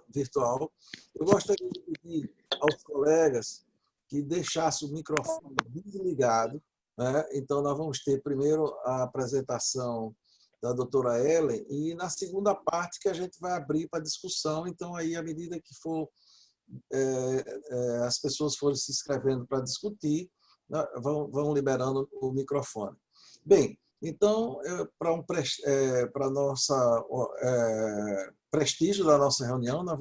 virtual, eu gostaria de pedir aos colegas que deixassem o microfone desligado, né? Então, nós vamos ter primeiro a apresentação da doutora Ellen e, na segunda parte, que a gente vai abrir para discussão. Então, aí, à medida que for as pessoas forem se inscrevendo para discutir, né, vão liberando o microfone. Bem, então, para nossa prestígio da nossa reunião, nós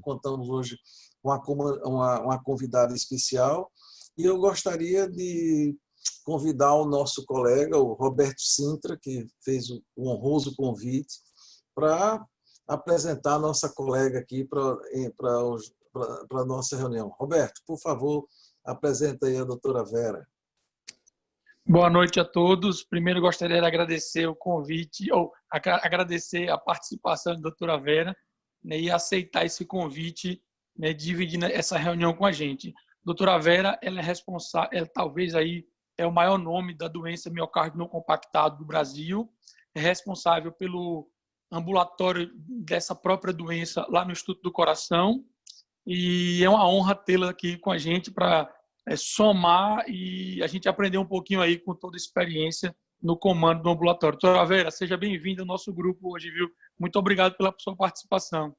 contamos hoje com uma convidada especial e eu gostaria de convidar o nosso colega, o Roberto Sintra, que fez o honroso convite para apresentar a nossa colega aqui para a nossa reunião. Roberto, por favor, apresenta aí a doutora Vera. Boa noite a todos. Primeiro, gostaria de agradecer o convite, ou agradecer a participação da doutora Vera, né, e aceitar esse convite, né, dividindo essa reunião com a gente. Doutora Vera, ela é responsável, ela talvez aí é o maior nome da doença miocárdio não compactado do Brasil, é responsável pelo ambulatório dessa própria doença lá no Instituto do Coração, e é uma honra tê-la aqui com a gente para somar e a gente aprender um pouquinho aí com toda a experiência no comando do ambulatório. Doutora Vera, seja bem-vinda ao nosso grupo hoje, viu? Muito obrigado pela sua participação.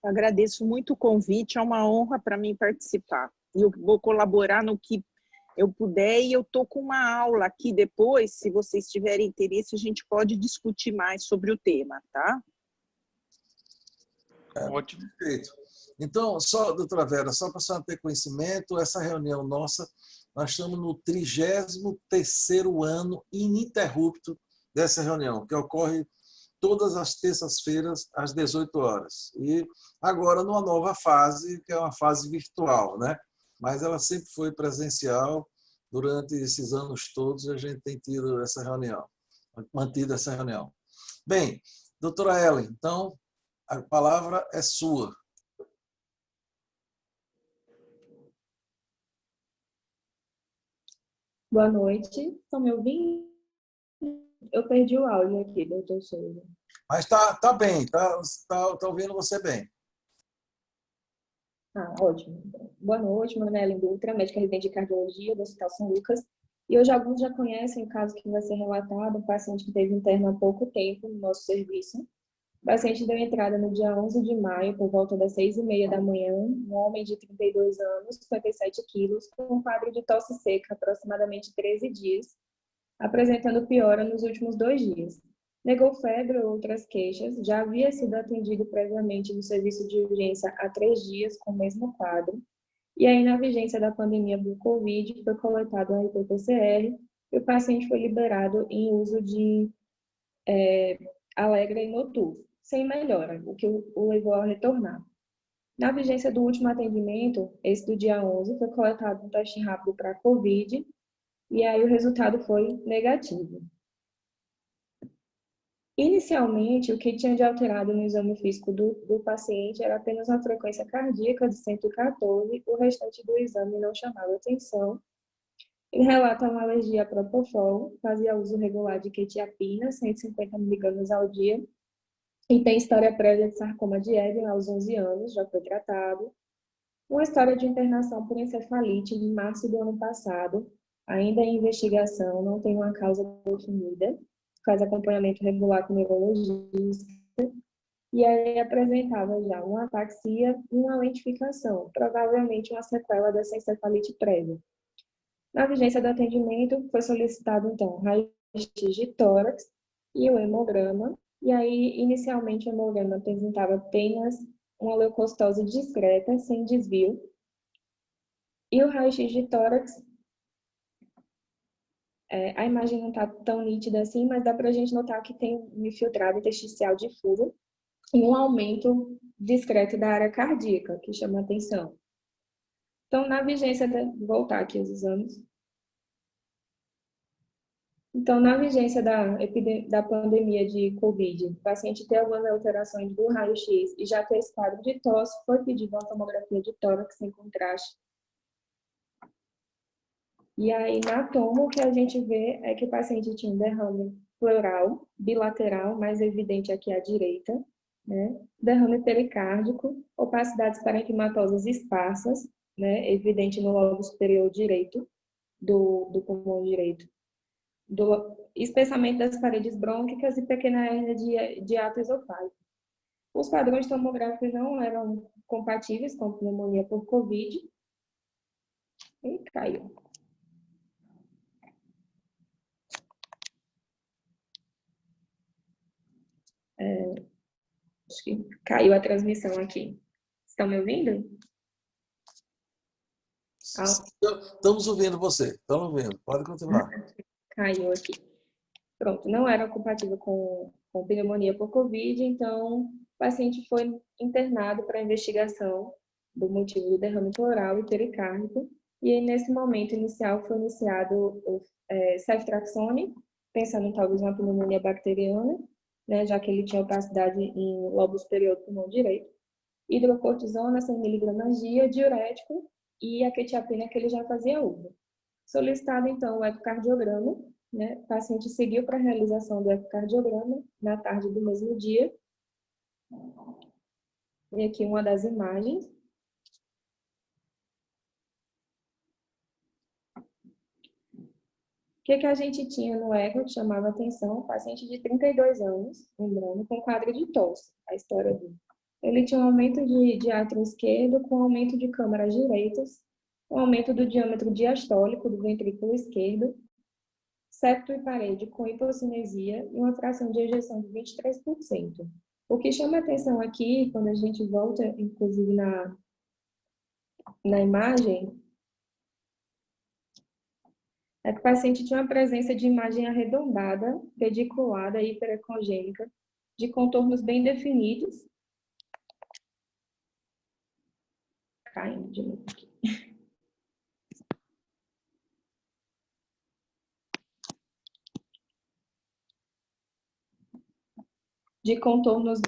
Agradeço muito o convite, é uma honra para mim participar. Eu vou colaborar no que eu puder e eu estou com uma aula aqui depois, se vocês tiverem interesse, a gente pode discutir mais sobre o tema, tá? Ótimo. Perfeito. Então, doutora Vera, só para a senhora ter conhecimento, essa reunião nossa, nós estamos no 33º ano ininterrupto dessa reunião, que ocorre todas as terças-feiras, às 18 horas. E agora numa nova fase, que é uma fase virtual, né? Mas ela sempre foi presencial durante esses anos todos, a gente tem tido essa reunião, mantido essa reunião. Bem, doutora Ellen, então, a palavra é sua. Boa noite. Estão me ouvindo? Eu perdi o áudio aqui, doutor Souza. Mas tá bem, tá ouvindo você bem. Ótimo. Boa noite, meu nome é Ellen Dutra, médica residente de cardiologia do Hospital São Lucas. E hoje alguns já conhecem o caso que vai ser relatado, um paciente que teve interno há pouco tempo no nosso serviço. O paciente deu entrada no dia 11 de maio, por volta das 6h30 da manhã, um homem de 32 anos, 57 quilos, com um quadro de tosse seca aproximadamente 13 dias, apresentando piora nos últimos 2 dias. Negou febre ou outras queixas, já havia sido atendido previamente no serviço de urgência há 3 dias com o mesmo quadro, e aí na vigência da pandemia do Covid foi coletado um RT-PCR e o paciente foi liberado em uso de Alegra e Notur, sem melhora, o que o levou a retornar. Na vigência do último atendimento, esse do dia 11, foi coletado um teste rápido para Covid, e aí o resultado foi negativo. Inicialmente, o que tinha de alterado no exame físico do paciente era apenas uma frequência cardíaca de 114, o restante do exame não chamava atenção. Ele relata uma alergia a propofol, fazia uso regular de quetiapina, 150 mg ao dia, e tem história prévia de sarcoma de Ewing aos 11 anos, já foi tratado. Uma história de internação por encefalite em março do ano passado, ainda em investigação, não tem uma causa definida, faz acompanhamento regular com neurologista, e aí apresentava já uma ataxia e uma lentificação, provavelmente uma sequela dessa encefalite prévia. Na vigência do atendimento, foi solicitado, então, raio-x de tórax e o hemograma, e aí, inicialmente, o hemograma apresentava apenas uma leucocitose discreta, sem desvio, e o raio-x de tórax, a imagem não está tão nítida assim, mas dá para a gente notar que tem um infiltrado intersticial difuso e um aumento discreto da área cardíaca, que chama atenção. Então, na vigência, voltar aqui os exames. Então, na vigência da pandemia de Covid, o paciente tem algumas alterações do raio-x e já tem esse quadro de tosse, foi pedido uma tomografia de tórax sem contraste. E aí, na tomo, o que a gente vê é que o paciente tinha um derrame pleural, bilateral, mais evidente aqui à direita, né? Derrame pericárdico, opacidades parenquimatosas esparsas, né? Evidente no lobo superior direito do pulmão direito. Espessamento das paredes brônquicas e pequena hérnia de ato esofágico. Os padrões tomográficos não eram compatíveis com pneumonia por Covid. E caiu. Acho que caiu a transmissão aqui. Estão me ouvindo? Estamos ouvindo você. Estamos ouvindo. Pode continuar. Caiu aqui. Pronto, não era compatível com pneumonia por Covid, então o paciente foi internado para investigação do motivo do derrame pleural e pericárdico. E aí, nesse momento inicial foi iniciado o ceftriaxone, pensando em talvez uma pneumonia bacteriana, né, já que ele tinha opacidade em lobo superior do pulmão direito. Hidrocortisona, 100 mg dia, diurético e a quetiapina que ele já fazia uso. Solicitado, então, o ecocardiograma, né? O paciente seguiu para a realização do ecocardiograma na tarde do mesmo dia. E aqui uma das imagens. O que a gente tinha no eco que chamava atenção? Um paciente de 32 anos, lembrando, com quadro de tosse, a história dele. Ele tinha um aumento de átrio esquerdo com aumento de câmaras direitas, um aumento do diâmetro diastólico do ventrículo esquerdo, septo e parede com hipocinesia e uma fração de ejeção de 23%. O que chama atenção aqui, quando a gente volta, inclusive, na imagem, é que o paciente tinha uma presença de imagem arredondada, pediculada e hiperecogênica, de contornos bem definidos. Caindo de novo aqui. De contornos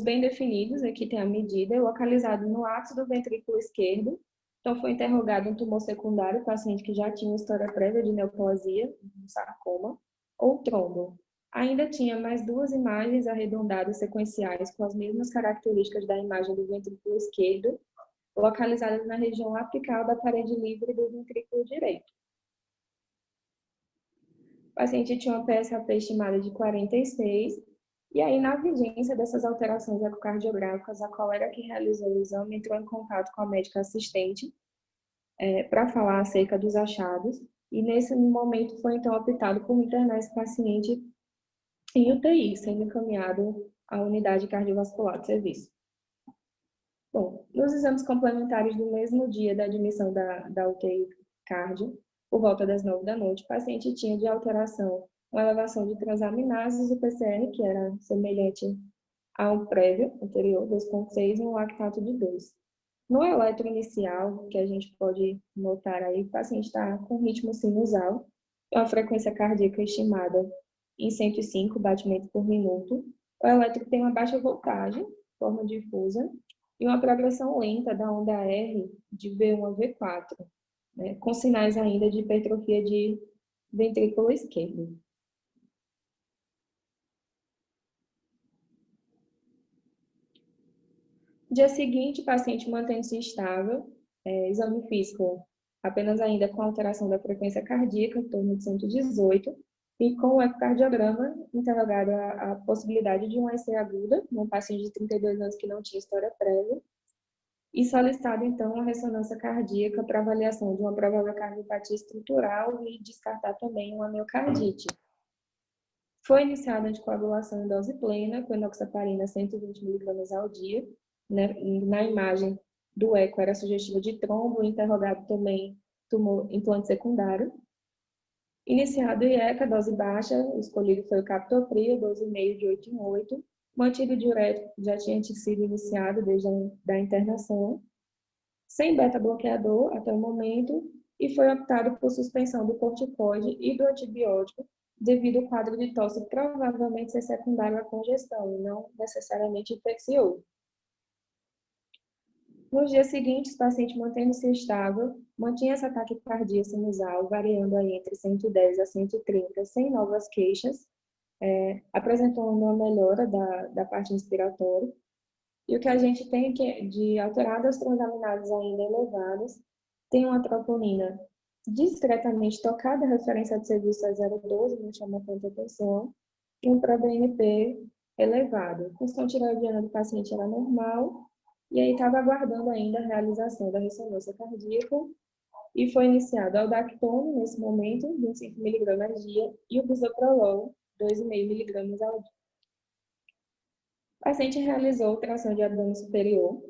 bem definidos, aqui tem a medida, localizado no ápice do ventrículo esquerdo. Então, foi interrogado um tumor secundário, paciente que já tinha história prévia de neoplasia, um sarcoma, ou trombo. Ainda tinha mais duas imagens arredondadas sequenciais com as mesmas características da imagem do ventrículo esquerdo, localizadas na região apical da parede livre do ventrículo direito. O paciente tinha uma PSAP estimada de 46, e aí, na vigência dessas alterações ecocardiográficas, a colega que realizou o exame entrou em contato com a médica assistente para falar acerca dos achados, e nesse momento foi então optado por internar esse paciente em UTI, sendo encaminhado à unidade cardiovascular do serviço. Bom, nos exames complementares do mesmo dia da admissão da UTI cardio, por volta das 9 da noite, o paciente tinha de alteração uma elevação de transaminases do PCR, que era semelhante ao prévio anterior, 2,6, e um lactato de 2. No eletro inicial, que a gente pode notar aí, o paciente está com ritmo sinusal, uma frequência cardíaca estimada em 105 batimentos por minuto. O eletro tem uma baixa voltagem, forma difusa, e uma progressão lenta da onda R de V1 a V4, né, com sinais ainda de hipertrofia de ventrículo esquerdo. Dia seguinte, o paciente mantém-se estável, exame físico apenas ainda com alteração da frequência cardíaca, em torno de 118, e com o ecocardiograma interrogado a possibilidade de uma EC aguda, num paciente de 32 anos que não tinha história prévia, e solicitado, então, uma ressonância cardíaca para avaliação de uma provável cardiopatia estrutural e descartar também uma miocardite. Foi iniciada a anticoagulação em dose plena, com enoxaparina 120 mg ao dia. Né? Na imagem do eco era sugestiva de trombo, interrogado também tumor implante secundário. Iniciado o IECA, dose baixa, o escolhido foi o captopril, 12,5 de 8 em 8. Mantido diurético, já tinha sido iniciado desde a internação. Sem beta-bloqueador até o momento, e foi optado por suspensão do corticoide e do antibiótico, devido ao quadro de tosse provavelmente ser secundário à congestão, e não necessariamente infeccioso. Nos dias seguintes, o paciente mantendo-se estável, mantinha esse ataque cardíaco sinusal, variando aí entre 110 a 130, sem novas queixas, apresentando uma melhora da parte respiratória. E o que a gente tem de alteradas transaminases ainda elevadas, tem uma troponina discretamente tocada, a referência de serviço é 0,12, não chama tanta atenção, e um proBNP elevado. A função tireoidiana do paciente era normal, e aí estava aguardando ainda a realização da ressonância cardíaca, e foi iniciado o aldactona, nesse momento, 25 mg dia, e o bisoprolol, 2,5 mg ao dia. O paciente realizou ultrassom de abdômen superior,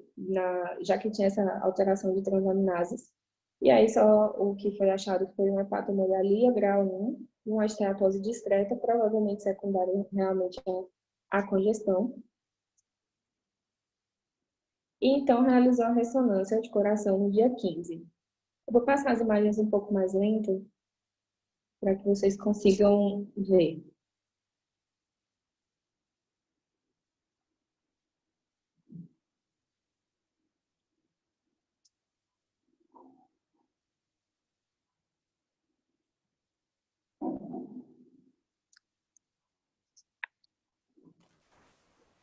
já que tinha essa alteração de transaminases. E aí só o que foi achado foi uma hepatomegalia grau 1, uma esteatose discreta, provavelmente secundária realmente à congestão. E então realizou a ressonância de coração no dia 15. Eu vou passar as imagens um pouco mais lento, para que vocês consigam ver.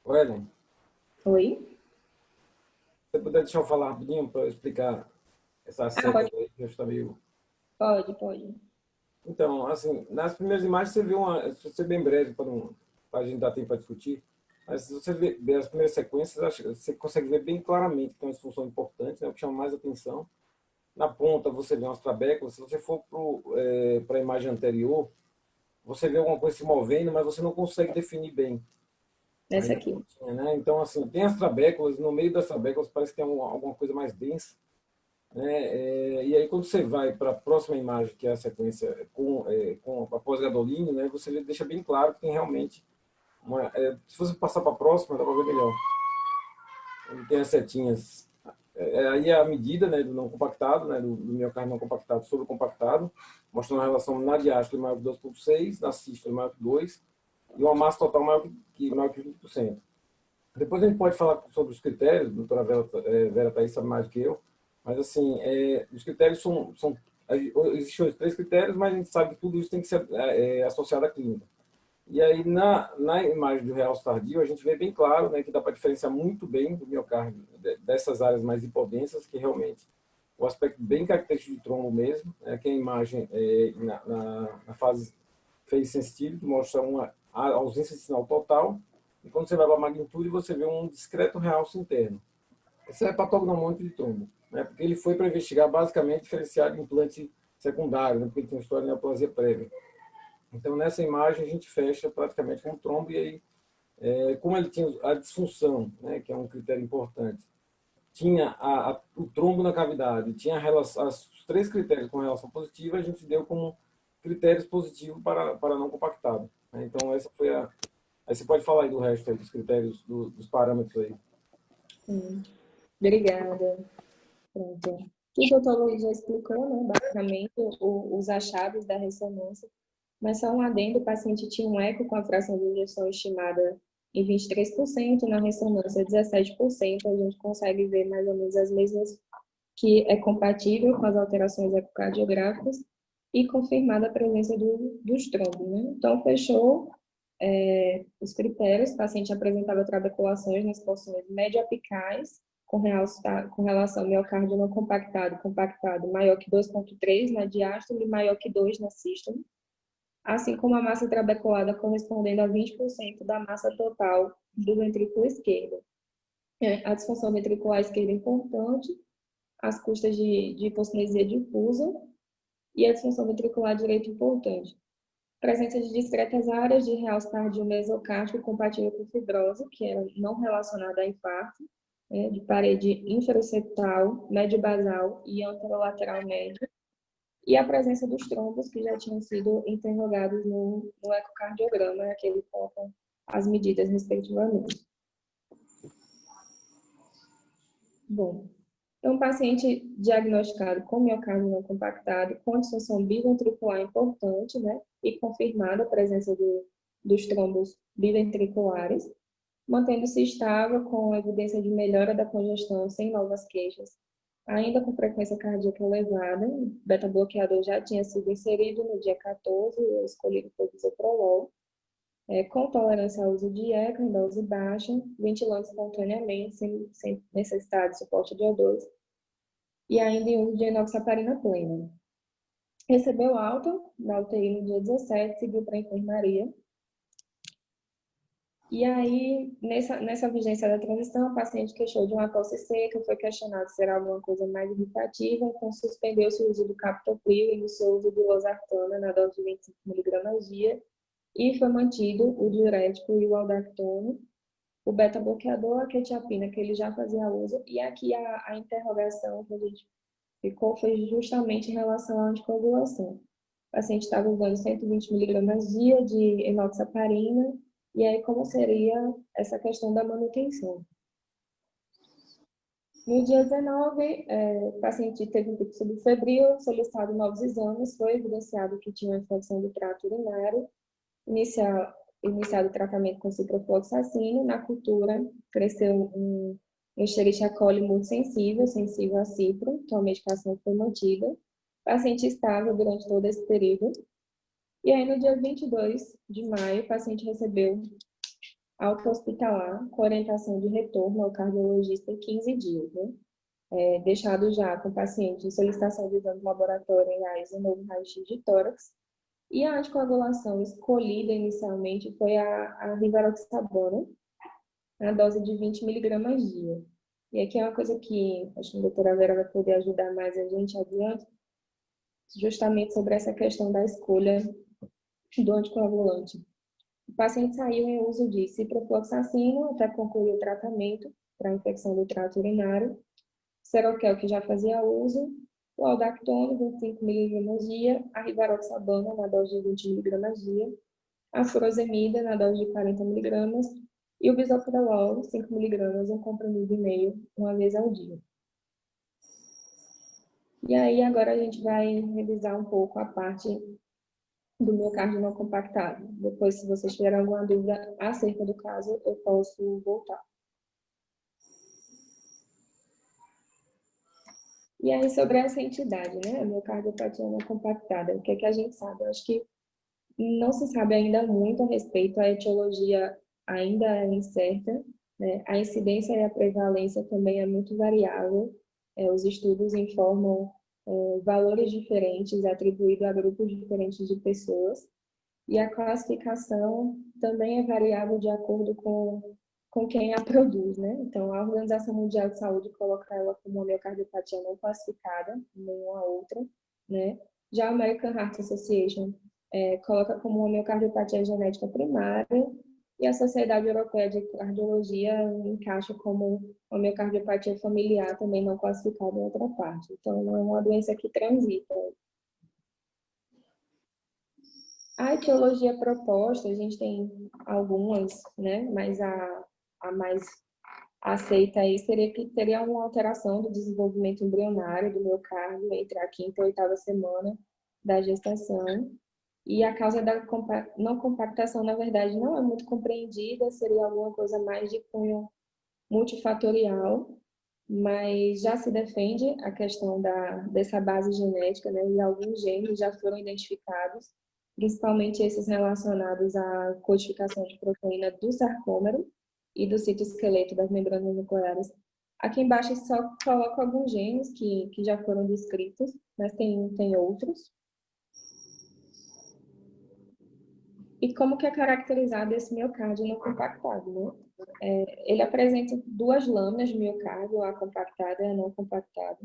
Ellen, Oi? você puder deixar eu falar rapidinho para eu explicar essas setas aí, que eu estou meio... Pode. Então, assim, nas primeiras imagens você viu se você bem breve, para a gente dar tempo para discutir, mas se você ver as primeiras sequências, você consegue ver bem claramente que tem uma disfunção importante, né, o que chama mais atenção. Na ponta você vê umas trabéculas, se você for para a imagem anterior, você vê alguma coisa se movendo, mas você não consegue definir bem. Essa aqui. Né? Então, assim, tem as trabéculas, no meio das trabéculas parece que tem alguma coisa mais densa. Né? E aí, quando você vai para a próxima imagem, que é a sequência com a pós-gadoline, né? Você deixa bem claro que tem realmente se você passar para a próxima, dá para ver melhor. Ele tem as setinhas. Aí a medida, né, do não compactado, né, do miocárdio não compactado sobre o compactado, mostrando a relação na diástole maior que 2,6, na sístole maior que 2, e uma massa total maior que 20%. Depois a gente pode falar sobre os critérios, a doutora Vera Thaís sabe mais do que eu, mas assim, os critérios existem os 3 critérios, mas a gente sabe que tudo isso tem que ser associado à clínica. E aí, na imagem do realce tardio, a gente vê bem claro, né, que dá para diferenciar muito bem do miocárdio, dessas áreas mais hipodensas, que realmente o aspecto bem característico de trombo mesmo, que a imagem na fase phase sensitive, que mostra uma ausência de sinal total, e quando você vai para a magnitude, você vê um discreto realce interno. Esse é hepatognomônico de trombo, né, porque ele foi para investigar basicamente diferenciar de implante secundário, né, porque ele tem uma história de neoplasia prévia. Então, nessa imagem, a gente fecha praticamente com o trombo, e aí, como ele tinha a disfunção, né, que é um critério importante, tinha o trombo na cavidade, tinha os 3 critérios com relação positiva, a gente deu como critérios positivos para não compactado. Né? Então, essa foi a... Aí você pode falar aí do resto, aí, dos critérios, dos parâmetros aí. Obrigada. Pronto. O doutor Luiz já explicou, né, basicamente, os achados da ressonância. Mas só um adendo, o paciente tinha um eco com a fração de injeção estimada em 23%, na ressonância 17%, a gente consegue ver mais ou menos as mesmas, que é compatível com as alterações ecocardiográficas e confirmada a presença dos trombos, né? Então, fechou os critérios, o paciente apresentava trabeculações nas porções médio-apicais, com relação ao miocárdio não compactado maior que 2,3 na diástole e maior que 2 na sístole, assim como a massa trabeculada correspondendo a 20% da massa total do ventrículo esquerdo. A disfunção ventricular esquerda é importante, as custas de hipocinesia difusa, e a disfunção ventricular direita importante. Presença de discretas áreas de realce tardio mesocárdico compatível com fibrose, que era não relacionada a infarto, de parede inferoseptal, médio-basal e anterolateral médio, e a presença dos trombos que já tinham sido interrogados no ecocardiograma, que ele conta as medidas respectivamente. Bom, então, paciente diagnosticado com miocárdio não compactado, com disfunção biventricular importante, né, e confirmada a presença dos trombos biventriculares, mantendo-se estável com evidência de melhora da congestão sem novas queixas, ainda com frequência cardíaca elevada. O beta-bloqueador já tinha sido inserido no dia 14, o escolhido foi o bisoprolol, com tolerância ao uso de ECA em dose baixa, ventilando espontaneamente, sem necessidade de suporte de O2, e ainda em uso de enoxaparina plena. Recebeu alta na UTI no dia 17, seguiu para a enfermaria. E aí, nessa vigência da transição, o paciente queixou de uma tosse seca, foi questionado se era alguma coisa mais irritativa, então suspendeu-se o uso do captopril e iniciou o uso de losartana na dose de 25 mg dia, e foi mantido o diurético e o aldactona, o beta-bloqueador, a quetiapina, que ele já fazia uso, e aqui a interrogação que a gente ficou foi justamente em relação à anticoagulação. O paciente estava usando 120 mg dia de enoxaparina, e aí como seria essa questão da manutenção. No dia 19, o paciente teve um pico subfebril, solicitado novos exames, foi evidenciado que tinha uma infecção do trato urinário, iniciado o tratamento com ciprofloxacino. Na cultura, cresceu um Escherichia coli muito sensível a cipro, então a medicação foi mantida. O paciente estável durante todo esse período. E aí, no dia 22 de maio, o paciente recebeu alta hospitalar com orientação de retorno ao cardiologista em 15 dias, né? Deixado já com o paciente em solicitação de exame de laboratório em AIS e novo raio-x de tórax. E a anticoagulação escolhida inicialmente foi a rivaroxabana, a dose de 20 mg dia. E aqui é uma coisa que acho que a doutora Vera vai poder ajudar mais a gente adiante, justamente sobre essa questão da escolha do anticoagulante. O paciente saiu em uso de ciprofloxacino até concluir o tratamento para a infecção do trato urinário, Seroquel, que já fazia uso, o aldactona, 25 mg dia, a rivaroxabana na dose de 20 mg dia, a furosemida na dose de 40 mg e o bisoprolol, 5 mg, um comprimido e meio, uma vez ao dia. E aí agora a gente vai revisar um pouco a parte do miocárdio não compactado. Depois, se vocês tiverem alguma dúvida acerca do caso, eu posso voltar. E aí, sobre essa entidade, né, a miocardiopatia não compactada, o que é que a gente sabe? Eu acho que não se sabe ainda muito a respeito, a etiologia ainda é incerta, né? A incidência e a prevalência também é muito variável. Os estudos informam valores diferentes atribuídos a grupos diferentes de pessoas, e a classificação também é variável de acordo com quem a produz, né? Então, a Organização Mundial de Saúde coloca ela como uma miocardiopatia não classificada, nenhuma outra, né? Já a American Heart Association coloca como uma miocardiopatia genética primária, e a Sociedade Europeia de Cardiologia encaixa como uma miocardiopatia familiar também não classificada em outra parte. Então, não é uma doença que transita. A etiologia proposta, a gente tem algumas, né? Mas a mais aceita aí seria que teria uma alteração do desenvolvimento embrionário do miocárdio entre a 5ª e a 8ª semana da gestação. E a causa da não compactação, na verdade, não é muito compreendida, seria alguma coisa mais de cunho multifatorial, mas já se defende a questão dessa base genética, né? E alguns genes já foram identificados, principalmente esses relacionados à codificação de proteína do sarcômero e do citoesqueleto das membranas nucleares. Aqui embaixo só coloco alguns genes que já foram descritos, mas tem outros. E como que é caracterizado esse miocárdio não compactado, né? Ele apresenta 2 lâminas de miocárdio, a compactada e a não compactada.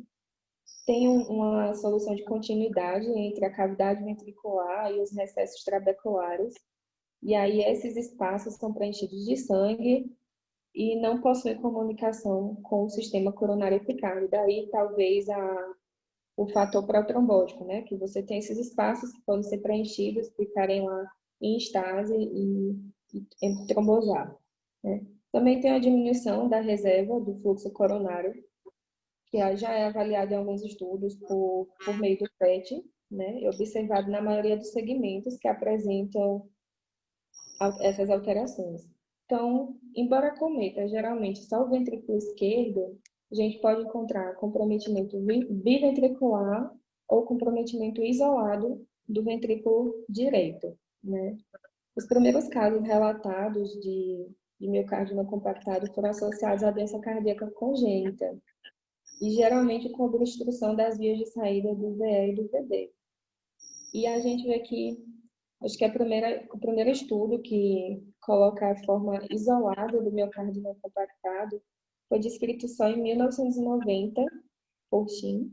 Tem uma solução de continuidade entre a cavidade ventricular e os recessos trabeculares. E aí esses espaços são preenchidos de sangue e não possuem comunicação com o sistema coronário epicárdio. Daí talvez o fator protrombótico, né? Que você tem esses espaços que podem ser preenchidos, ficarem lá em estase e trombosar, né? Também tem a diminuição da reserva do fluxo coronário, que já é avaliado em alguns estudos por meio do PET, né? E observado na maioria dos segmentos que apresentam essas alterações. Então, embora acometa geralmente só o ventrículo esquerdo, a gente pode encontrar comprometimento biventricular ou comprometimento isolado do ventrículo direito, né? Os primeiros casos relatados de miocárdio não compactado foram associados à doença cardíaca congênita e geralmente com obstrução das vias de saída do VE e do VD. E a gente vê que, acho que o primeiro estudo que coloca a forma isolada do miocárdio não compactado foi descrito só em 1990 por Shin.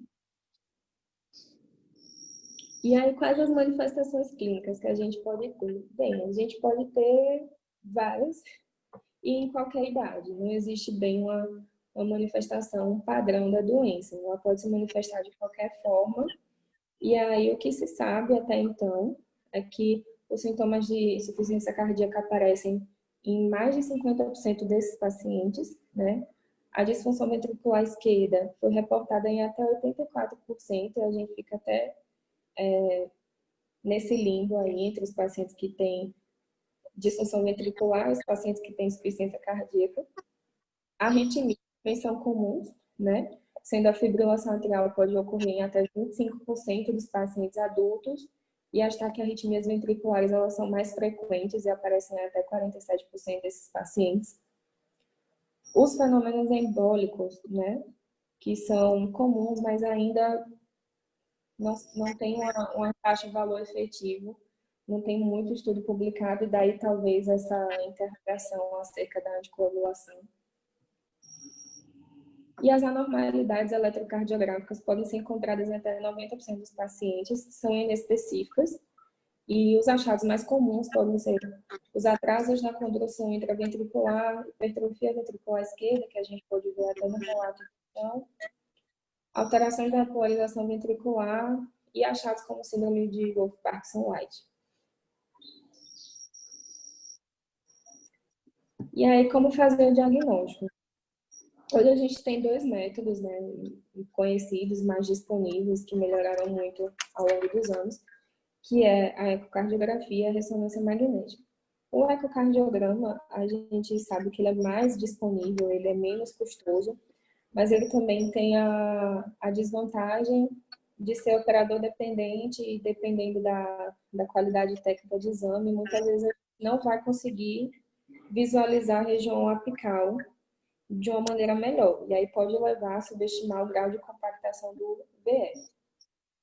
E aí, quais as manifestações clínicas que a gente pode ter? Bem, a gente pode ter várias e em qualquer idade. Não existe bem uma manifestação, um padrão da doença. Ela pode se manifestar de qualquer forma. E aí, o que se sabe até então é que os sintomas de insuficiência cardíaca aparecem em mais de 50% desses pacientes, né? A disfunção ventricular esquerda foi reportada em até 84%, e a gente fica até nesse limbo aí entre os pacientes que têm disfunção ventricular e os pacientes que têm insuficiência cardíaca. Arritmias também são comuns, né? Sendo a fibrilação atrial pode ocorrer em até 25% dos pacientes adultos e as taquiarritmias ventriculares elas são mais frequentes e aparecem em até 47% desses pacientes. Os fenômenos embólicos, né? Que são comuns, mas ainda não tem uma taxa de valor efetivo, não tem muito estudo publicado, e daí talvez essa interrogação acerca da anticoagulação. E as anormalidades eletrocardiográficas podem ser encontradas em até 90% dos pacientes, são inespecíficas, e os achados mais comuns podem ser os atrasos na condução intraventricular, hipertrofia ventricular esquerda, que a gente pode ver até no relato inicial, alterações da polarização ventricular e achados como síndrome de Wolff-Parkinson-White. E aí, como fazer o diagnóstico? Hoje a gente tem dois métodos, né, conhecidos, mais disponíveis, que melhoraram muito ao longo dos anos, que é a ecocardiografia e a ressonância magnética. O ecocardiograma, a gente sabe que ele é mais disponível, ele é menos custoso, mas ele também tem a desvantagem de ser operador dependente e dependendo da qualidade técnica de exame, muitas vezes a gente não vai conseguir visualizar a região apical de uma maneira melhor, e aí pode levar a subestimar o grau de compactação do VE.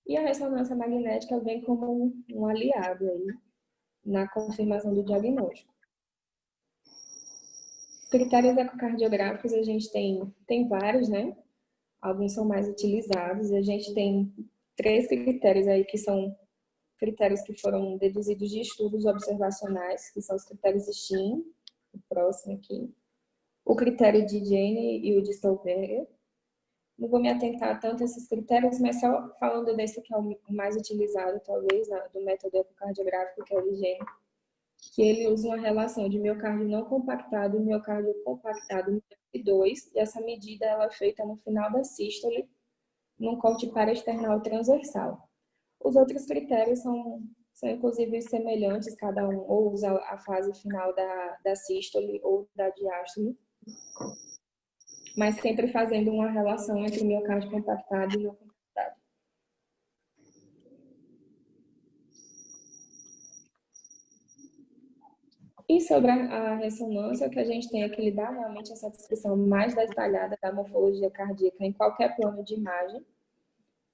E a ressonância magnética vem como um aliado aí na confirmação do diagnóstico. Critérios ecocardiográficos a gente tem vários, né? Alguns são mais utilizados. A gente tem 3 critérios aí que são critérios que foram deduzidos de estudos observacionais, que são os critérios de Shin, o próximo aqui, o critério de Jane e o de Stolberger. Não vou me atentar tanto a esses critérios, mas só falando desse que é o mais utilizado, talvez, do método ecocardiográfico, que é o de Jane, que ele usa uma relação de miocárdio não compactado e miocárdio compactado e 2, e essa medida ela é feita no final da sístole, num corte paraesternal transversal. Os outros critérios são inclusive semelhantes, cada um ou usa a fase final da sístole ou da diástole, mas sempre fazendo uma relação entre miocárdio compactado e não compactado. E sobre a ressonância, o que a gente tem é que ele dá realmente essa descrição mais detalhada da morfologia cardíaca em qualquer plano de imagem,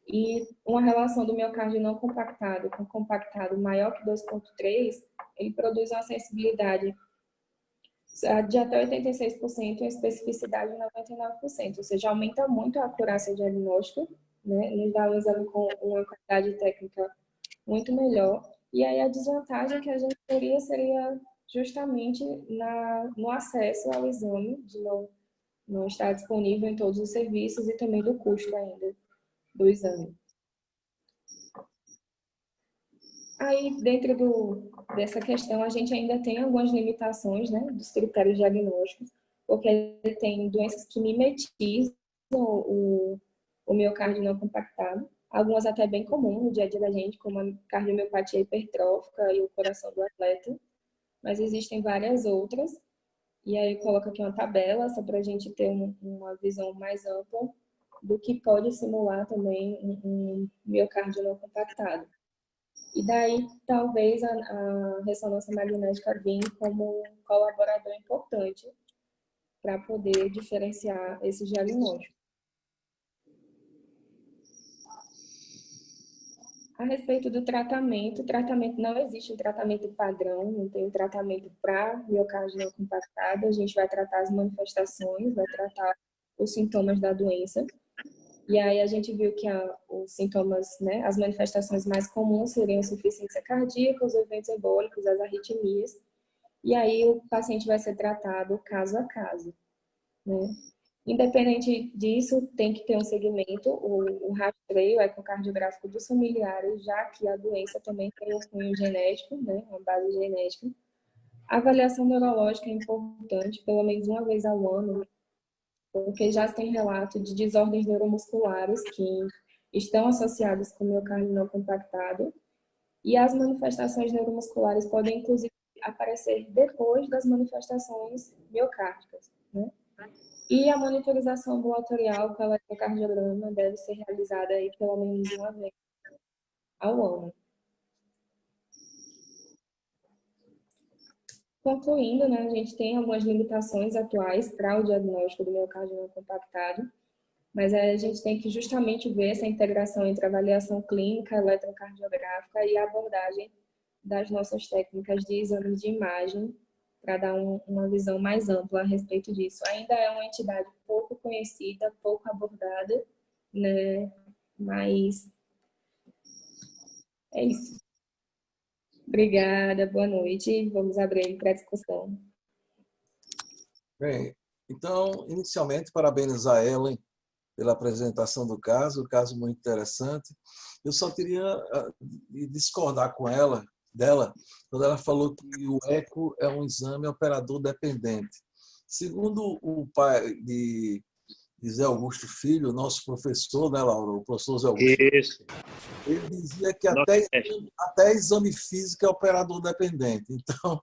e uma relação do miocárdio não compactado com compactado maior que 2,3, ele produz uma sensibilidade de até 86% e a especificidade de 99%, ou seja, aumenta muito a acurácia diagnóstica, né? Nos dá um exame com uma qualidade técnica muito melhor. E aí a desvantagem que a gente teria seria justamente no acesso ao exame, de não estar disponível em todos os serviços e também do custo ainda do exame. Aí, dentro dessa questão, a gente ainda tem algumas limitações, né, dos critérios diagnósticos, porque ele tem doenças que mimetizam o miocárdio não compactado, algumas até bem comuns no dia a dia da gente, como a cardiomiopatia hipertrófica e o coração do atleta, mas existem várias outras. E aí eu coloco aqui uma tabela, só para a gente ter uma visão mais ampla do que pode simular também um miocárdio não compactado. E daí, talvez, a ressonância magnética venha como um colaborador importante para poder diferenciar esse diagnóstico. A respeito do tratamento não existe um tratamento padrão, não tem um tratamento para miocárdio não compactado. A gente vai tratar as manifestações, vai tratar os sintomas da doença. E aí a gente viu que os sintomas, né, as manifestações mais comuns seriam insuficiência cardíaca, os eventos embólicos, as arritmias. E aí o paciente vai ser tratado caso a caso, né? Independente disso, tem que ter um segmento, o rastreio ecocardiográfico dos familiares, já que a doença também tem um cunho genético, né, uma base genética. A avaliação neurológica é importante, pelo menos uma vez ao ano, porque já tem relato de desordens neuromusculares que estão associadas com miocárdio não compactado, e as manifestações neuromusculares podem, inclusive, aparecer depois das manifestações miocárdicas, né? E a monitorização ambulatorial com eletrocardiograma deve ser realizada aí pelo menos uma vez ao ano. Concluindo, né, a gente tem algumas limitações atuais para o diagnóstico do miocárdio não compactado, mas a gente tem que justamente ver essa integração entre avaliação clínica, eletrocardiográfica e a abordagem das nossas técnicas de exame de imagem para dar uma visão mais ampla a respeito disso. Ainda é uma entidade pouco conhecida, pouco abordada, né? Mas é isso. Obrigada, boa noite. Vamos abrir para a discussão. Bem, então, inicialmente, parabenizar a Ellen pela apresentação do caso muito interessante. Eu só queria discordar com dela, quando ela falou que o eco é um exame operador dependente. Segundo o pai de Zé Augusto Filho, nosso professor, né, Laura? O professor Zé Augusto Isso. Filho, ele dizia que até exame físico é operador dependente. Então,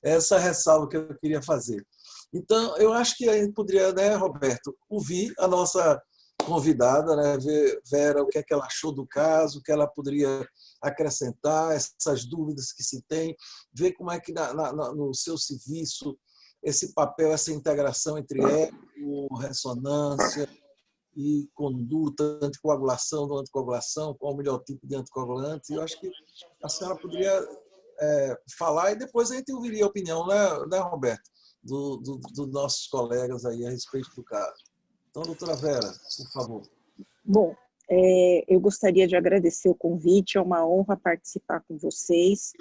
essa ressalva que eu queria fazer. Então, eu acho que a gente poderia, né, Roberto, ouvir a nossa convidada, né, ver Vera, o que é que ela achou do caso, o que ela poderia acrescentar, essas dúvidas que se tem, ver como é que no seu serviço esse papel, essa integração entre eco, ressonância e conduta, anticoagulação, não anticoagulação, qual o melhor tipo de anticoagulante. Eu acho que a senhora poderia falar e depois a gente ouviria a opinião, né Roberto, dos nossos colegas aí a respeito do caso. Então, doutora Vera, por favor. Bom, eu gostaria de agradecer o convite, é uma honra participar com vocês.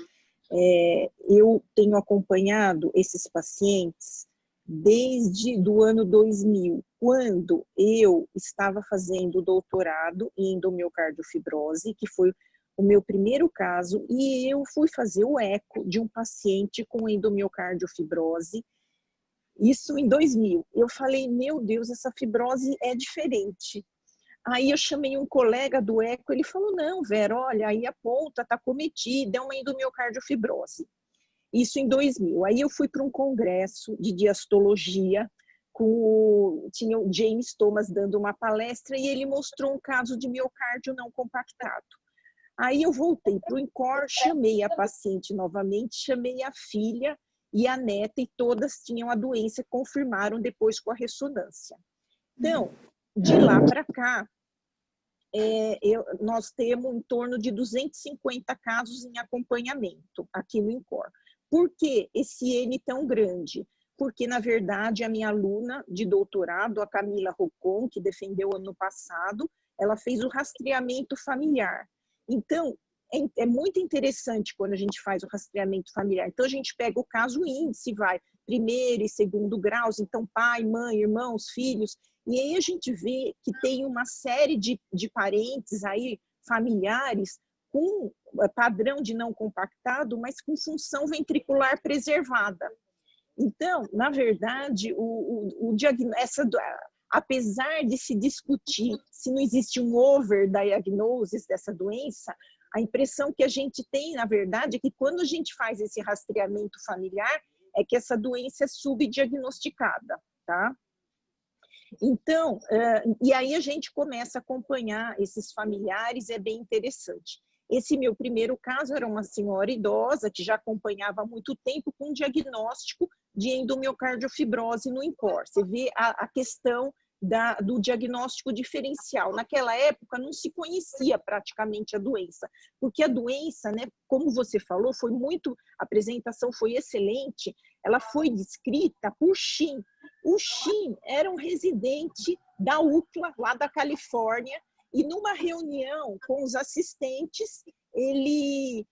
Eu tenho acompanhado esses pacientes desde o ano 2000, quando eu estava fazendo doutorado em endomiocardiofibose, que foi o meu primeiro caso, e eu fui fazer o eco de um paciente com endomiocardiofibose, isso em 2000. Eu falei, meu Deus, essa fibrose é diferente. Aí eu chamei um colega do eco, ele falou, não, Vera, olha, aí a ponta está cometida, é uma endomiocardiofibose. Isso em 2000. Aí eu fui para um congresso de diastologia, tinha o James Thomas dando uma palestra e ele mostrou um caso de miocárdio não compactado. Aí eu voltei para o INCOR, chamei a paciente novamente, chamei a filha e a neta, e todas tinham a doença, confirmaram depois com a ressonância. Então, de lá para cá, nós temos em torno de 250 casos em acompanhamento aqui no INCOR. Por que esse N tão grande? Porque, na verdade, a minha aluna de doutorado, a Camila Rocon, que defendeu ano passado, ela fez o rastreamento familiar. Então, é muito interessante quando a gente faz o rastreamento familiar. Então, a gente pega o caso índice, vai primeiro e segundo graus, então pai, mãe, irmãos, filhos, e aí a gente vê que tem uma série de parentes aí, familiares, com padrão de não compactado, mas com função ventricular preservada. Então, na verdade, o diagnóstico, apesar de se discutir se não existe um overdiagnosis dessa doença, a impressão que a gente tem, na verdade, é que quando a gente faz esse rastreamento familiar, é que essa doença é subdiagnosticada, tá? Então, e aí a gente começa a acompanhar esses familiares, é bem interessante. Esse meu primeiro caso era uma senhora idosa que já acompanhava há muito tempo com um diagnóstico de endomiocardiofibose no INCOR. Você vê a questão do diagnóstico diferencial. Naquela época não se conhecia praticamente a doença, porque a doença, né, como você falou, a apresentação foi excelente, ela foi descrita por Shin. O Shin era um residente da UCLA, lá da Califórnia, e numa reunião com os assistentes, ele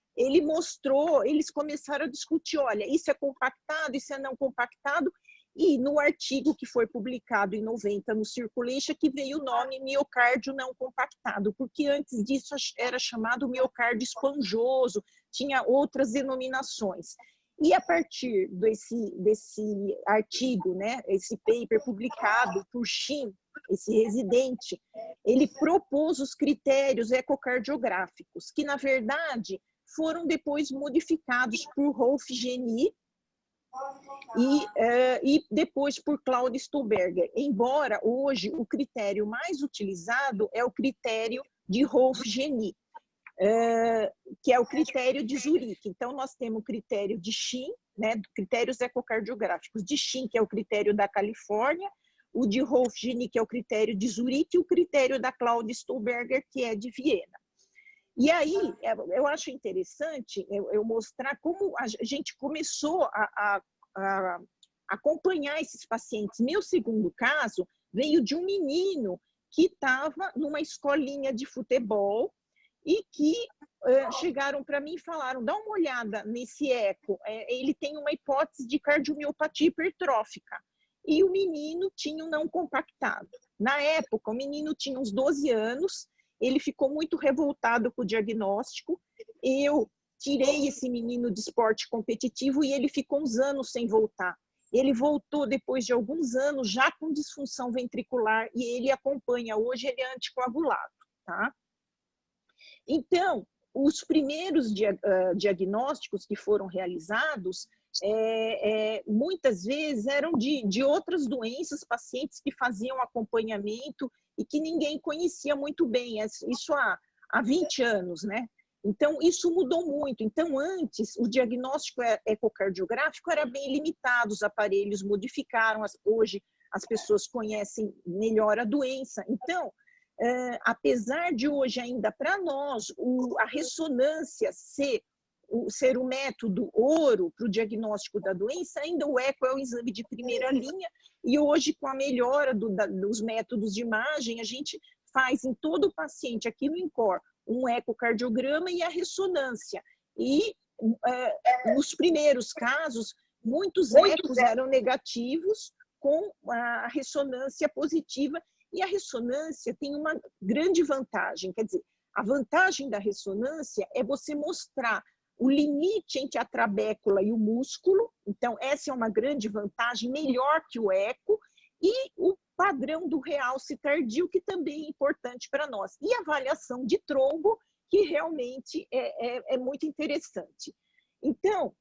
mostrou, eles começaram a discutir, olha, isso é compactado, isso é não compactado, e no artigo que foi publicado em 90 no Circulation, que veio o nome miocárdio não compactado, porque antes disso era chamado miocárdio esponjoso, tinha outras denominações. E a partir desse artigo, né, esse paper publicado por Shin, esse residente, ele propôs os critérios ecocardiográficos, que na verdade foram depois modificados por Rolf Genie e depois por Claude Stulberger, embora hoje o critério mais utilizado é o critério de Rolf Genie, que é o critério de Zurique. Então, nós temos o critério de Shin, né, critérios ecocardiográficos de Shin, que é o critério da Califórnia, o de Rolf Genie, que é o critério de Zurique, e o critério da Claude Stulberger, que é de Viena. E aí, eu acho interessante eu mostrar como a gente começou a acompanhar esses pacientes. Meu segundo caso veio de um menino que estava numa escolinha de futebol e que chegaram para mim e falaram, dá uma olhada nesse eco, ele tem uma hipótese de cardiomiopatia hipertrófica. E o menino tinha um não compactado. Na época, o menino tinha uns 12 anos, ele ficou muito revoltado com o diagnóstico. Eu tirei esse menino de esporte competitivo e ele ficou uns anos sem voltar. Ele voltou depois de alguns anos, já com disfunção ventricular, e ele acompanha hoje, ele é anticoagulado, tá? Então, os primeiros diagnósticos que foram realizados, muitas vezes eram de outras doenças, pacientes que faziam acompanhamento e que ninguém conhecia muito bem, isso há 20 anos, né? Então, isso mudou muito. Então, antes, o diagnóstico ecocardiográfico era bem limitado, os aparelhos modificaram, hoje as pessoas conhecem melhor a doença. Então, apesar de hoje ainda para nós a ressonância ser o método ouro para o diagnóstico da doença, ainda o eco é o exame de primeira linha, e hoje com a melhora dos métodos de imagem, a gente faz em todo o paciente aqui no INCOR um ecocardiograma e a ressonância. E nos primeiros casos, muitos ecos eram negativos com a ressonância positiva, e a ressonância tem uma grande vantagem, quer dizer, a vantagem da ressonância é você mostrar o limite entre a trabécula e o músculo, então essa é uma grande vantagem, melhor que o eco, e o padrão do realce tardio, que também é importante para nós, e a avaliação de trombo, que realmente é muito interessante. Então,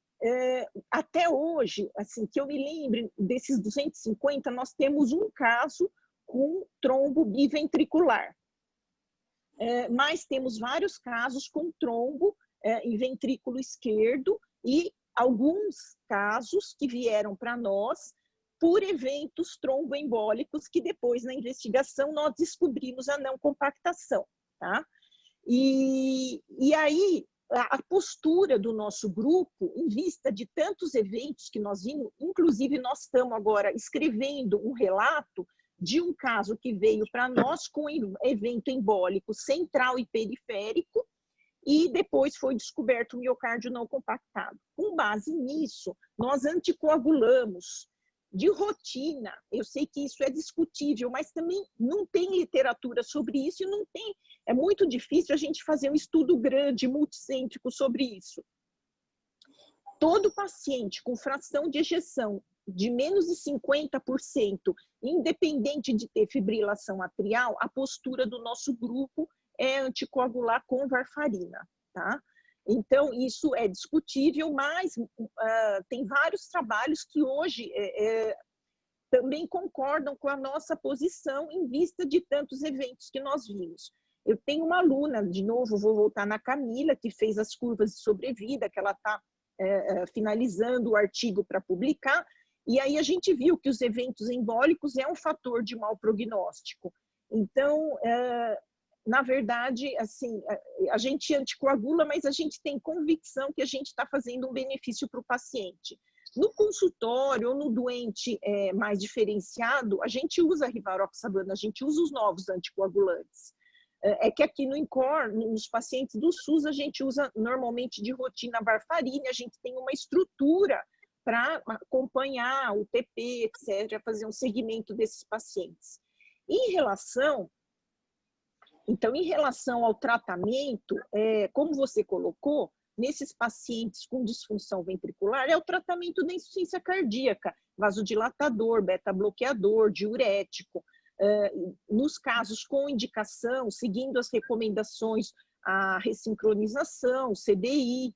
até hoje, assim, que eu me lembre, desses 250, nós temos um caso com trombo biventricular, mas temos vários casos com trombo em ventrículo esquerdo e alguns casos que vieram para nós por eventos tromboembólicos que depois, na investigação, nós descobrimos a não compactação, tá? E aí, a postura do nosso grupo, em vista de tantos eventos que nós vimos, inclusive nós estamos agora escrevendo um relato de um caso que veio para nós com evento embólico central e periférico, e depois foi descoberto o miocárdio não compactado. Com base nisso, nós anticoagulamos de rotina. Eu sei que isso é discutível, mas também não tem literatura sobre isso, e não tem, é muito difícil a gente fazer um estudo grande, multicêntrico sobre isso. Todo paciente com fração de ejeção de menos de 50%, independente de ter fibrilação atrial, a postura do nosso grupo é anticoagular com varfarina, tá? Então, isso é discutível, mas tem vários trabalhos que hoje também concordam com a nossa posição em vista de tantos eventos que nós vimos. Eu tenho uma aluna, de novo, vou voltar na Camila, que fez as curvas de sobrevida, que ela está finalizando o artigo para publicar, e aí a gente viu que os eventos embólicos é um fator de mau prognóstico. Então, na verdade, assim, a gente anticoagula, mas a gente tem convicção que a gente está fazendo um benefício para o paciente. No consultório ou no doente mais diferenciado, a gente usa a rivaroxabana, a gente usa os novos anticoagulantes. É que aqui no INCOR, nos pacientes do SUS, a gente usa normalmente de rotina varfarina, a gente tem uma estrutura para acompanhar o TP, etc., fazer um segmento desses pacientes. Em relação ao tratamento, como você colocou, nesses pacientes com disfunção ventricular, é o tratamento da insuficiência cardíaca, vasodilatador, beta-bloqueador, diurético. Nos casos com indicação, seguindo as recomendações, a ressincronização, CDI.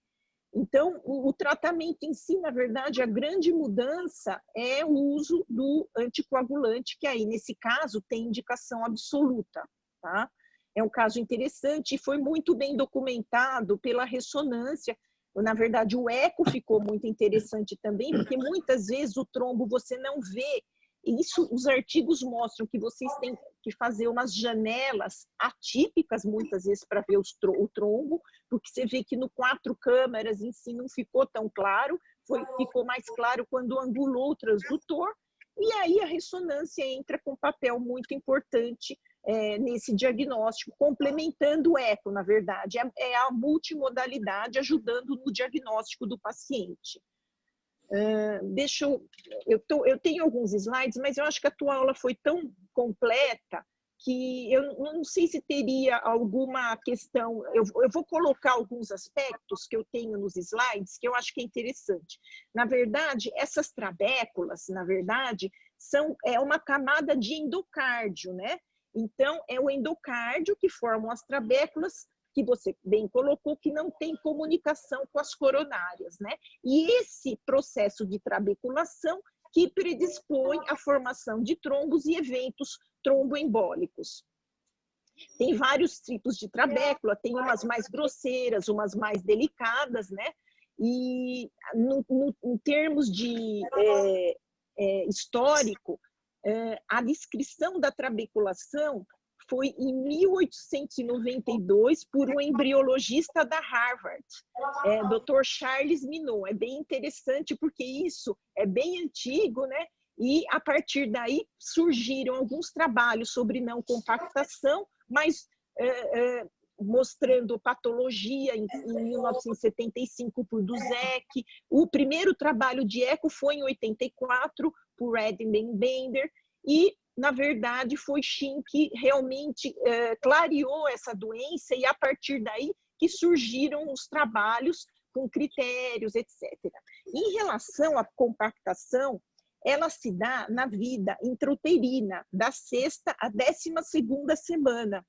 Então, o tratamento em si, na verdade, a grande mudança é o uso do anticoagulante, que aí, nesse caso, tem indicação absoluta, tá? É um caso interessante e foi muito bem documentado pela ressonância. Na verdade, o eco ficou muito interessante também, porque muitas vezes o trombo você não vê. Isso, os artigos mostram que vocês têm que fazer umas janelas atípicas, muitas vezes, para ver o trombo, porque você vê que no 4 câmeras em si não ficou tão claro, ficou mais claro quando angulou o transdutor, e aí a ressonância entra com um papel muito importante nesse diagnóstico, complementando o eco, na verdade, é a multimodalidade ajudando no diagnóstico do paciente. Eu tenho alguns slides, mas eu acho que a tua aula foi tão completa que eu não sei se teria alguma questão. Eu vou colocar alguns aspectos que eu tenho nos slides que eu acho que é interessante. Na verdade, essas trabéculas, na verdade, é uma camada de endocárdio, né? Então, é o endocárdio que formam as trabéculas, que você bem colocou, que não tem comunicação com as coronárias, né? E esse processo de trabeculação que predispõe à formação de trombos e eventos tromboembólicos. Tem vários tipos de trabécula, tem umas mais grosseiras, umas mais delicadas, né? E em termos de histórico, a descrição da trabeculação foi em 1892 por um embriologista da Harvard, Dr. Charles Minot. É bem interessante porque isso é bem antigo, né? E a partir daí surgiram alguns trabalhos sobre não compactação, mas mostrando patologia em 1975 por Duzek. O primeiro trabalho de eco foi em 84 por Redenbacher e na verdade, foi Shin que realmente clareou essa doença e, a partir daí, que surgiram os trabalhos com critérios, etc. Em relação à compactação, ela se dá na vida intrauterina, da 6ª à 12ª semana,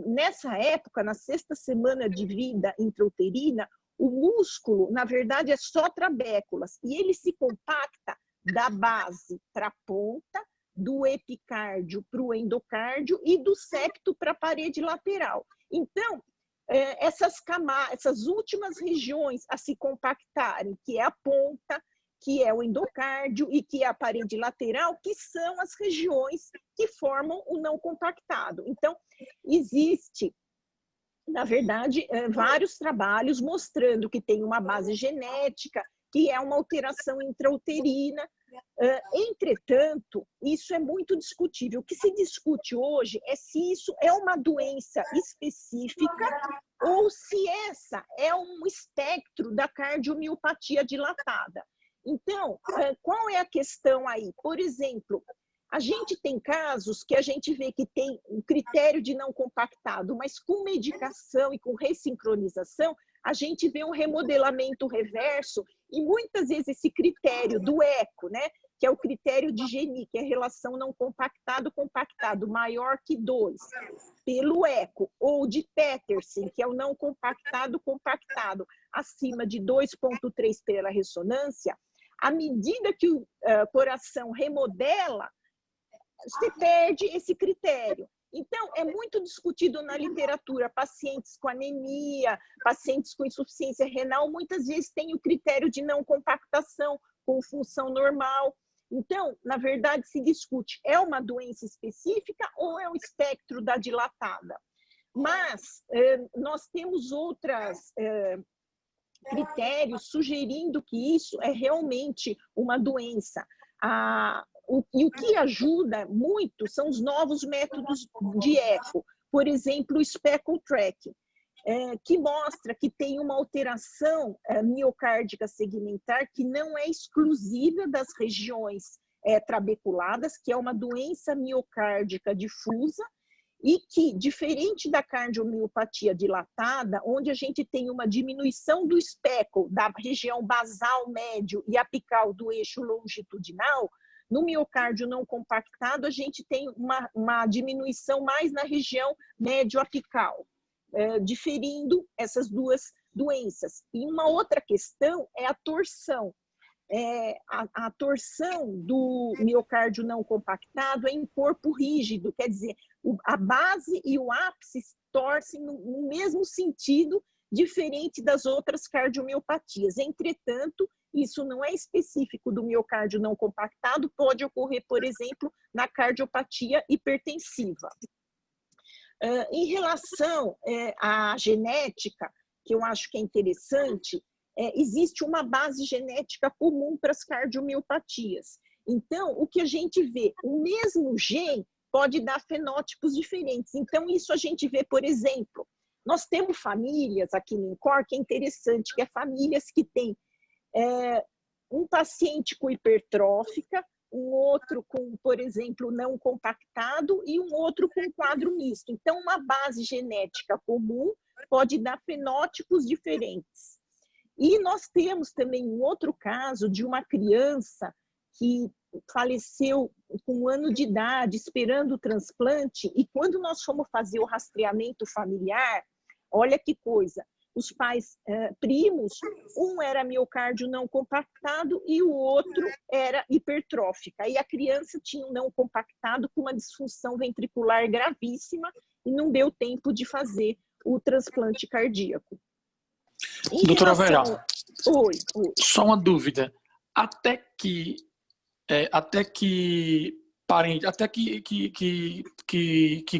nessa época, na 6ª semana de vida intrauterina, o músculo, na verdade, é só trabéculas, e ele se compacta da base para a ponta, do epicárdio para o endocárdio e do septo para a parede lateral. Então, essas últimas regiões a se compactarem, que é a ponta, que é o endocárdio e que é a parede lateral, que são as regiões que formam o não compactado. Então, existe, na verdade, vários trabalhos mostrando que tem uma base genética, que é uma alteração intrauterina. Entretanto, isso é muito discutível. O que se discute hoje é se isso é uma doença específica ou se essa é um espectro da cardiomiopatia dilatada. Então, qual é a questão aí? Por exemplo, a gente tem casos que a gente vê que tem um critério de não compactado, mas com medicação e com ressincronização, a gente vê um remodelamento reverso E muitas vezes esse critério do eco, né, que é o critério de Gini, que é a relação não compactado-compactado maior que 2, pelo eco, ou de Petersen, que é o não compactado-compactado acima de 2,3 pela ressonância, à medida que o coração remodela, você perde esse critério. Então, é muito discutido na literatura, pacientes com anemia, pacientes com insuficiência renal, muitas vezes têm o critério de não compactação com função normal. Então, na verdade, se discute, é uma doença específica ou é o espectro da dilatada? Mas nós temos outros critérios sugerindo que isso é realmente uma doença. E o que ajuda muito são os novos métodos de eco, por exemplo, o speckle track, que mostra que tem uma alteração miocárdica segmentar que não é exclusiva das regiões trabeculadas, que é uma doença miocárdica difusa, e que, diferente da cardiomiopatia dilatada, onde a gente tem uma diminuição do speckle da região basal, médio e apical do eixo longitudinal, no miocárdio não compactado, a gente tem uma diminuição mais na região médio-apical, diferindo essas duas doenças. E uma outra questão é a torção. A torção do miocárdio não compactado é em corpo rígido, quer dizer, a base e o ápice torcem no mesmo sentido, diferente das outras cardiomiopatias. Entretanto, isso não é específico do miocárdio não compactado, pode ocorrer, por exemplo, na cardiopatia hipertensiva. Em relação à genética, que eu acho que é interessante, existe uma base genética comum para as cardiomiopatias. Então, o que a gente vê, o mesmo gene pode dar fenótipos diferentes. Então, isso a gente vê, por exemplo, nós temos famílias aqui no INCOR, que é interessante, que é famílias que têm um paciente com hipertrófica, um outro com, por exemplo, não compactado e um outro com quadro misto. Então, uma base genética comum pode dar fenótipos diferentes. E nós temos também um outro caso de uma criança que faleceu com 1 ano de idade, esperando o transplante, e quando nós fomos fazer o rastreamento familiar, olha que coisa, os pais primos, um era miocárdio não compactado e o outro era hipertrófica. E a criança tinha um não compactado com uma disfunção ventricular gravíssima e não deu tempo de fazer o transplante cardíaco. Doutora Vera, Oi. só uma dúvida. Até que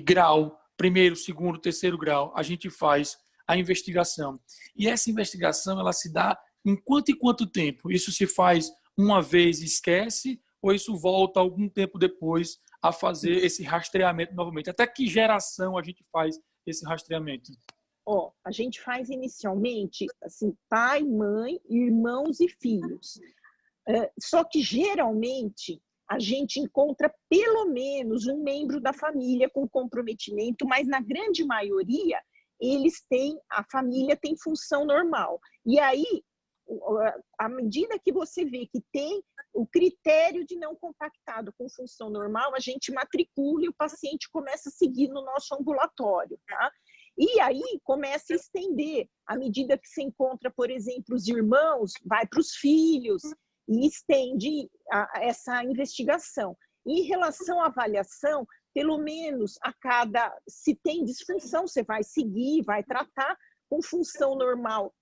grau, primeiro, segundo, terceiro grau, a gente faz a investigação. E essa investigação, ela se dá em quanto e quanto tempo? Isso se faz uma vez e esquece, ou isso volta algum tempo depois a fazer esse rastreamento novamente? Até que geração a gente faz esse rastreamento? A gente faz inicialmente assim, pai, mãe, irmãos e filhos. Só que geralmente a gente encontra pelo menos um membro da família com comprometimento, mas na grande maioria a família tem função normal. E aí, à medida que você vê que tem o critério de não compactado com função normal, a gente matricula e o paciente começa a seguir no nosso ambulatório, tá? E aí começa a estender, à medida que você encontra, por exemplo, os irmãos, vai para os filhos e estende essa investigação. Em relação à avaliação, pelo menos se tem disfunção, você vai seguir, vai tratar com função normal.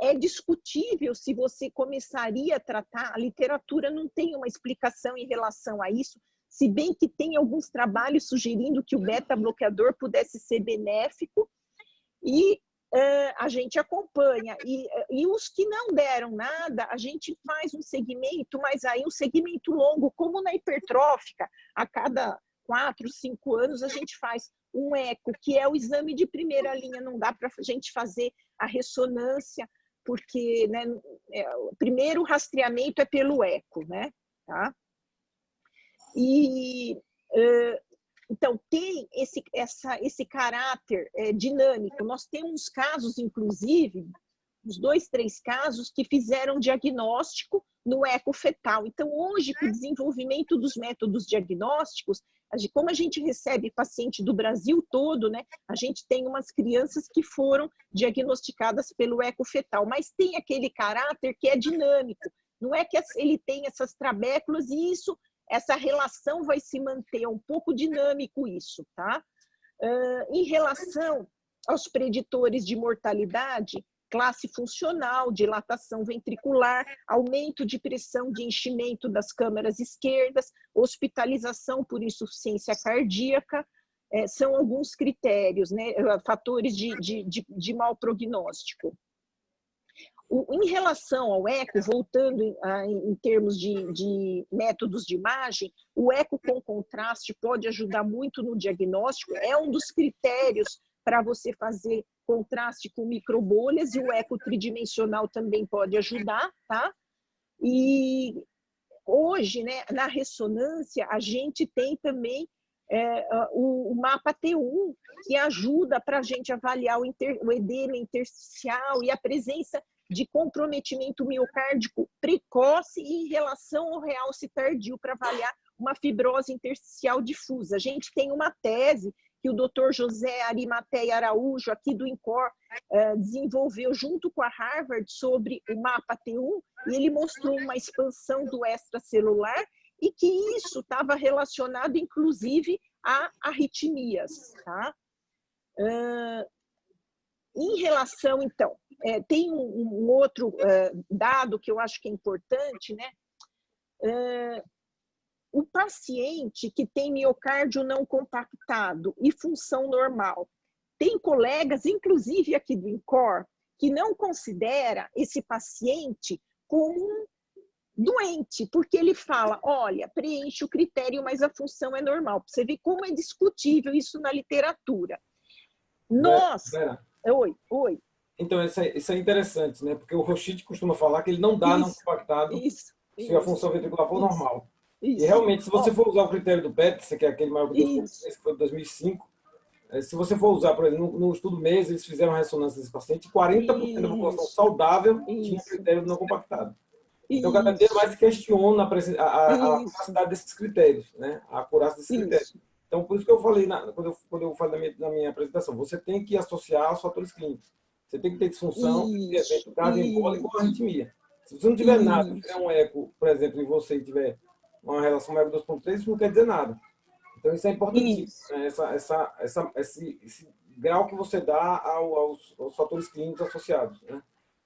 É discutível se você começaria a tratar, a literatura não tem uma explicação em relação a isso, se bem que tem alguns trabalhos sugerindo que o beta-bloqueador pudesse ser benéfico, e a gente acompanha. E os que não deram nada, a gente faz um segmento, mas aí um segmento longo, como na hipertrófica, a cada 4, 5 anos a gente faz um eco, que é o exame de primeira linha, não dá para a gente fazer a ressonância, porque né, o primeiro rastreamento é pelo eco, né? Tá? Então, tem esse caráter dinâmico. Nós temos casos, inclusive, uns 2, 3 casos que fizeram diagnóstico no eco fetal. Então, hoje, com o desenvolvimento dos métodos diagnósticos, como a gente recebe paciente do Brasil todo, né, a gente tem umas crianças que foram diagnosticadas pelo eco fetal, mas tem aquele caráter que é dinâmico. Não é que ele tem essas trabéculas e essa relação vai se manter, é um pouco dinâmico isso, tá? Em relação aos preditores de mortalidade, classe funcional, dilatação ventricular, aumento de pressão de enchimento das câmaras esquerdas, hospitalização por insuficiência cardíaca, são alguns critérios, né, fatores de mau prognóstico. Em relação ao eco, voltando em termos de métodos de imagem, o eco com contraste pode ajudar muito no diagnóstico, é um dos critérios para você fazer contraste com microbolhas, e o eco tridimensional também pode ajudar, tá? E hoje, né, na ressonância, a gente tem também o mapa T1, que ajuda para a gente avaliar o edema intersticial e a presença de comprometimento miocárdico precoce em relação ao realce tardio para avaliar uma fibrose intersticial difusa. A gente tem uma tese que o Dr. José Arimateia Araújo, aqui do INCOR, desenvolveu junto com a Harvard sobre o mapa T1, e ele mostrou uma expansão do extracelular e que isso estava relacionado, inclusive, a arritmias. Tá? Em relação, então, tem um outro dado que eu acho que é importante, né? O paciente que tem miocárdio não compactado e função normal, tem colegas, inclusive aqui do INCOR, que não considera esse paciente como um doente, porque ele fala, olha, preenche o critério, mas a função é normal. Você vê como é discutível isso na literatura. Nós... Vera. Oi. Então, isso é interessante, né? Porque o Rochit costuma falar que ele não dá não compactado se a função ventricular for normal. Isso. E realmente, se você for usar o critério do PET, que é aquele maior que foi de 2005, se você for usar, por exemplo, no estudo MES, eles fizeram ressonância desse paciente, 40% da população saudável tinha critério não compactado. Então, cada dia mais se questiona a capacidade desses critérios, né? A acurácia desses critérios. Então, por isso que eu falei, quando eu falei na minha apresentação, você tem que associar os fatores clínicos. Você tem que ter disfunção, evento cardioembólico ou arritmia. Se você não tiver nada, tiver um eco, por exemplo, e você tiver uma relação eco 2.3, isso não quer dizer nada. Então, isso é importantíssimo, né? Esse grau que você dá aos fatores clínicos associados, né?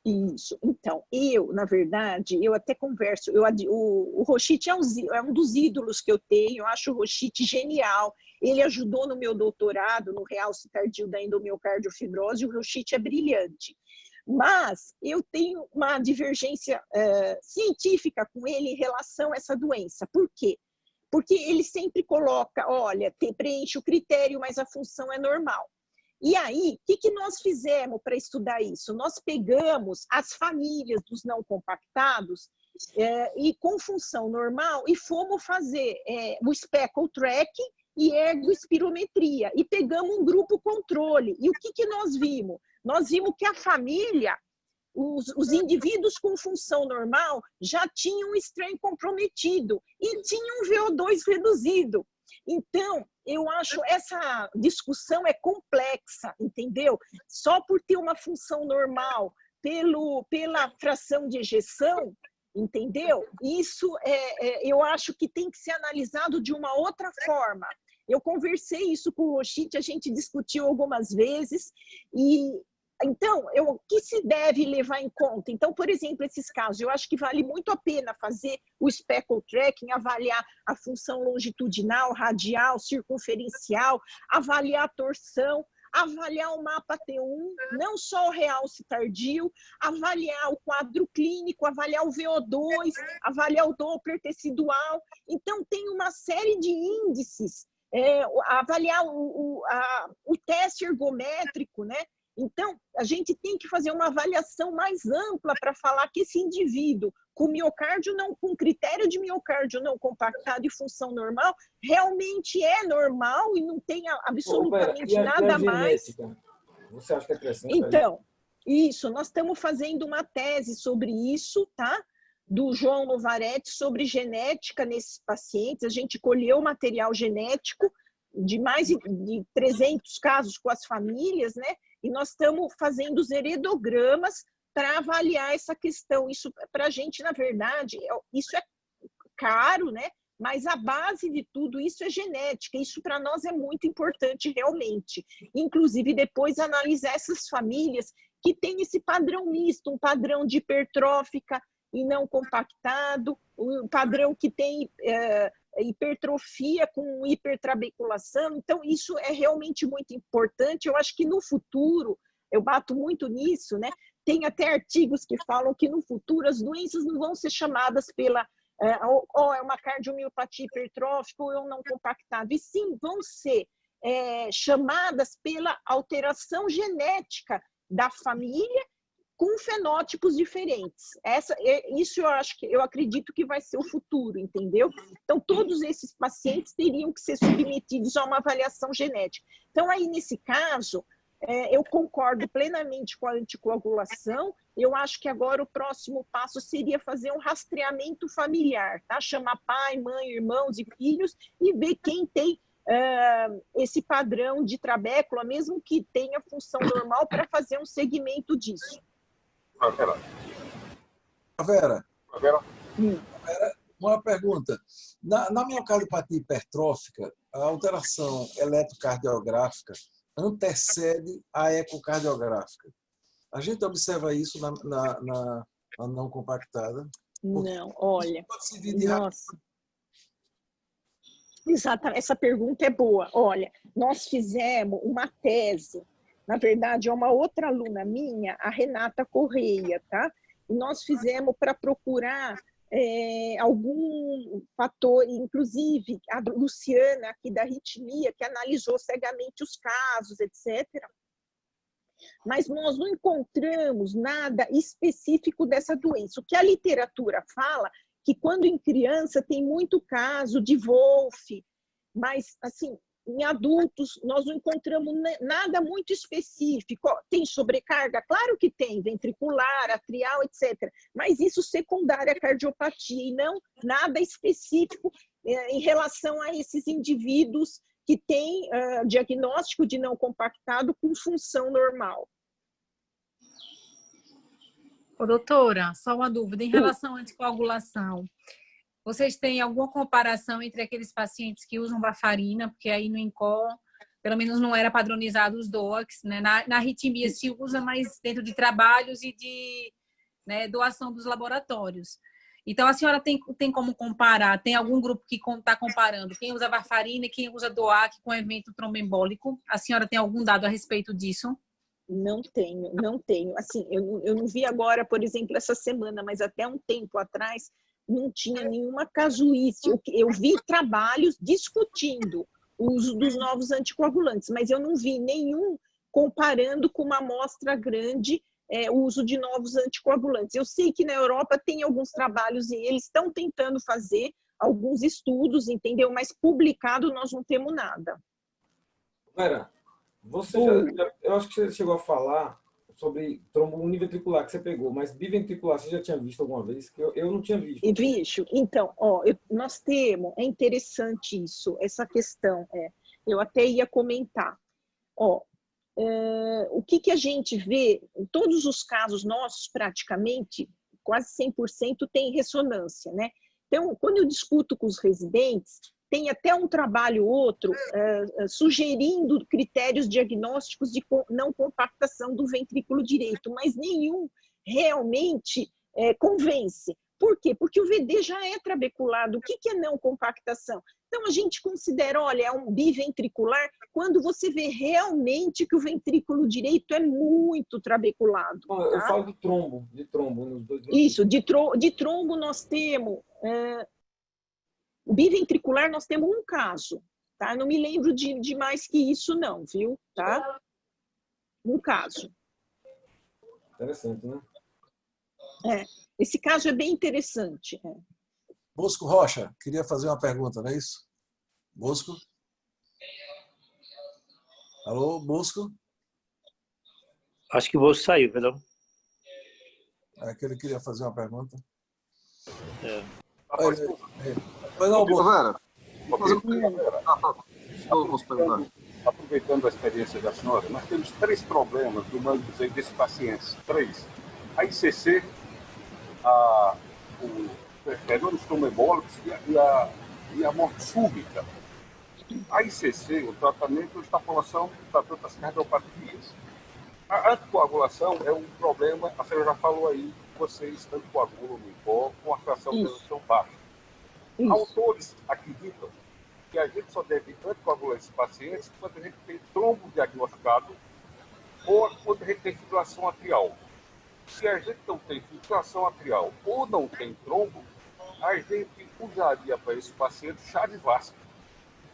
Isso. Então, na verdade, eu até converso, o Rochit é um dos ídolos que eu tenho, eu acho o Rochit genial, ele ajudou no meu doutorado, no realce tardio da endomiocardiofibose, o Rochit é brilhante. Mas eu tenho uma divergência científica com ele em relação a essa doença. Por quê? Porque ele sempre coloca, olha, preenche o critério, mas a função é normal. E aí, o que nós fizemos para estudar isso? Nós pegamos as famílias dos não compactados e com função normal e fomos fazer o speckle tracking e ergospirometria. E pegamos um grupo controle. E o que nós vimos? Nós vimos que a família, os indivíduos com função normal já tinham um strain comprometido e tinham um VO2 reduzido. Então, eu acho essa discussão é complexa, entendeu? Só por ter uma função normal pela fração de ejeção, entendeu? Isso eu acho que tem que ser analisado de uma outra forma. Eu conversei isso com o Rochit, a gente discutiu algumas vezes, e então, o que se deve levar em conta? Então, por exemplo, esses casos, eu acho que vale muito a pena fazer o speckle tracking, avaliar a função longitudinal, radial, circunferencial, avaliar a torção, avaliar o mapa T1, não só o realce tardio, avaliar o quadro clínico, avaliar o VO2, avaliar o Doppler tecidual. Então, tem uma série de índices, avaliar o teste ergométrico, né? Então, a gente tem que fazer uma avaliação mais ampla para falar que esse indivíduo com miocárdio com critério de miocárdio não compactado e função normal, realmente é normal e não tem absolutamente nada mais. Você acha que é crescente? Então, Isso, nós estamos fazendo uma tese sobre isso, tá? Do João Novaretti, sobre genética nesses pacientes. A gente colheu material genético de mais de 300 casos com as famílias, né? E nós estamos fazendo os heredogramas para avaliar essa questão. Isso, para a gente, na verdade, isso é caro, né? Mas a base de tudo isso é genética. Isso para nós é muito importante realmente. Inclusive, depois analisar essas famílias que têm esse padrão misto, um padrão de hipertrófica e não compactado, um padrão que tem hipertrofia com hipertrabeculação. Então, isso é realmente muito importante. Eu acho que no futuro, eu bato muito nisso, né? Tem até artigos que falam que no futuro as doenças não vão ser chamadas pela é uma cardiomiopatia hipertrófica ou não compactada, e sim vão ser chamadas pela alteração genética da família com fenótipos diferentes. Isso eu acredito que vai ser o futuro, entendeu? Então, todos esses pacientes teriam que ser submetidos a uma avaliação genética. Então, aí, nesse caso, eu concordo plenamente com a anticoagulação. Eu acho que agora o próximo passo seria fazer um rastreamento familiar, tá? Chamar pai, mãe, irmãos e filhos e ver quem tem esse padrão de trabécula, mesmo que tenha função normal, para fazer um segmento disso. Vera, uma pergunta. Na miocardiopatia hipertrófica, a alteração eletrocardiográfica antecede a ecocardiográfica. A gente observa isso na não compactada? Não, olha, nossa. Exatamente, essa pergunta é boa. Olha, nós fizemos uma tese, na verdade é uma outra aluna minha, a Renata Correia, tá? E nós fizemos para procurar algum fator, inclusive a Luciana aqui da arritmia, que analisou cegamente os casos, etc. Mas nós não encontramos nada específico dessa doença. O que a literatura fala, que quando em criança tem muito caso de Wolff, mas assim, em adultos nós não encontramos nada muito específico. Tem sobrecarga? Claro que tem, ventricular, atrial, etc. Mas isso secundária à cardiopatia e não nada específico em relação a esses indivíduos que têm diagnóstico de não compactado com função normal. Ô, doutora, só uma dúvida. Em relação à anticoagulação, vocês têm alguma comparação entre aqueles pacientes que usam varfarina, porque aí no INCOR, pelo menos não era padronizado os DOACs, né? Na arritmia se usa, mas dentro de trabalhos e de doação dos laboratórios. Então, a senhora tem como comparar? Tem algum grupo que está comparando quem usa varfarina e quem usa DOAC com evento tromboembólico? A senhora tem algum dado a respeito disso? Não tenho. Assim, eu não vi agora, por exemplo, essa semana, mas até um tempo atrás não tinha nenhuma casuística. Eu vi trabalhos discutindo o uso dos novos anticoagulantes, mas eu não vi nenhum comparando com uma amostra grande o uso de novos anticoagulantes. Eu sei que na Europa tem alguns trabalhos e eles estão tentando fazer alguns estudos, entendeu? Mas publicado nós não temos nada. Vera, eu acho que você chegou a falar sobre trombo univentricular que você pegou, mas biventricular você já tinha visto alguma vez? Que eu não tinha visto. Visto. Então, nós temos, é interessante isso, essa questão. Eu até ia comentar. O que a gente vê, em todos os casos nossos, praticamente, quase 100% tem ressonância, né? Então, quando eu discuto com os residentes, tem até um trabalho outro sugerindo critérios diagnósticos de não compactação do ventrículo direito, mas nenhum realmente convence. Por quê? Porque o VD já é trabeculado. O que é não compactação? Então, a gente considera, olha, é um biventricular quando você vê realmente que o ventrículo direito é muito trabeculado. Eu falo de trombo nos dois. Isso, de trombo nós temos... O biventricular nós temos um caso, tá? Não me lembro de mais que isso não, viu? Tá? Um caso. Interessante, né? Esse caso é bem interessante. Bosco Rocha, queria fazer uma pergunta, não é isso? Bosco? Alô, Bosco? Acho que o moço saiu, perdão. É que ele queria fazer uma pergunta. Rapaz, Mas não, moço. Vera, vou fazer posso perguntar. Aproveitando a experiência da senhora, nós temos 3 problemas do manejo desses pacientes. 3. A ICC, o fenômenos trombembólicos e a morte súbita. A ICC, o tratamento de extrapolação para tantas cardiopatias. A anticoagulação é um problema, a senhora já falou aí, vocês anticoagulam no INCOR com a fração de redução baixa. Autores acreditam que a gente só deve anticoagular esses pacientes quando a gente tem trombo diagnosticado ou quando a gente tem fibrilação atrial. Se a gente não tem fibrilação atrial ou não tem trombo, a gente usaria para esse paciente chá de Vasco.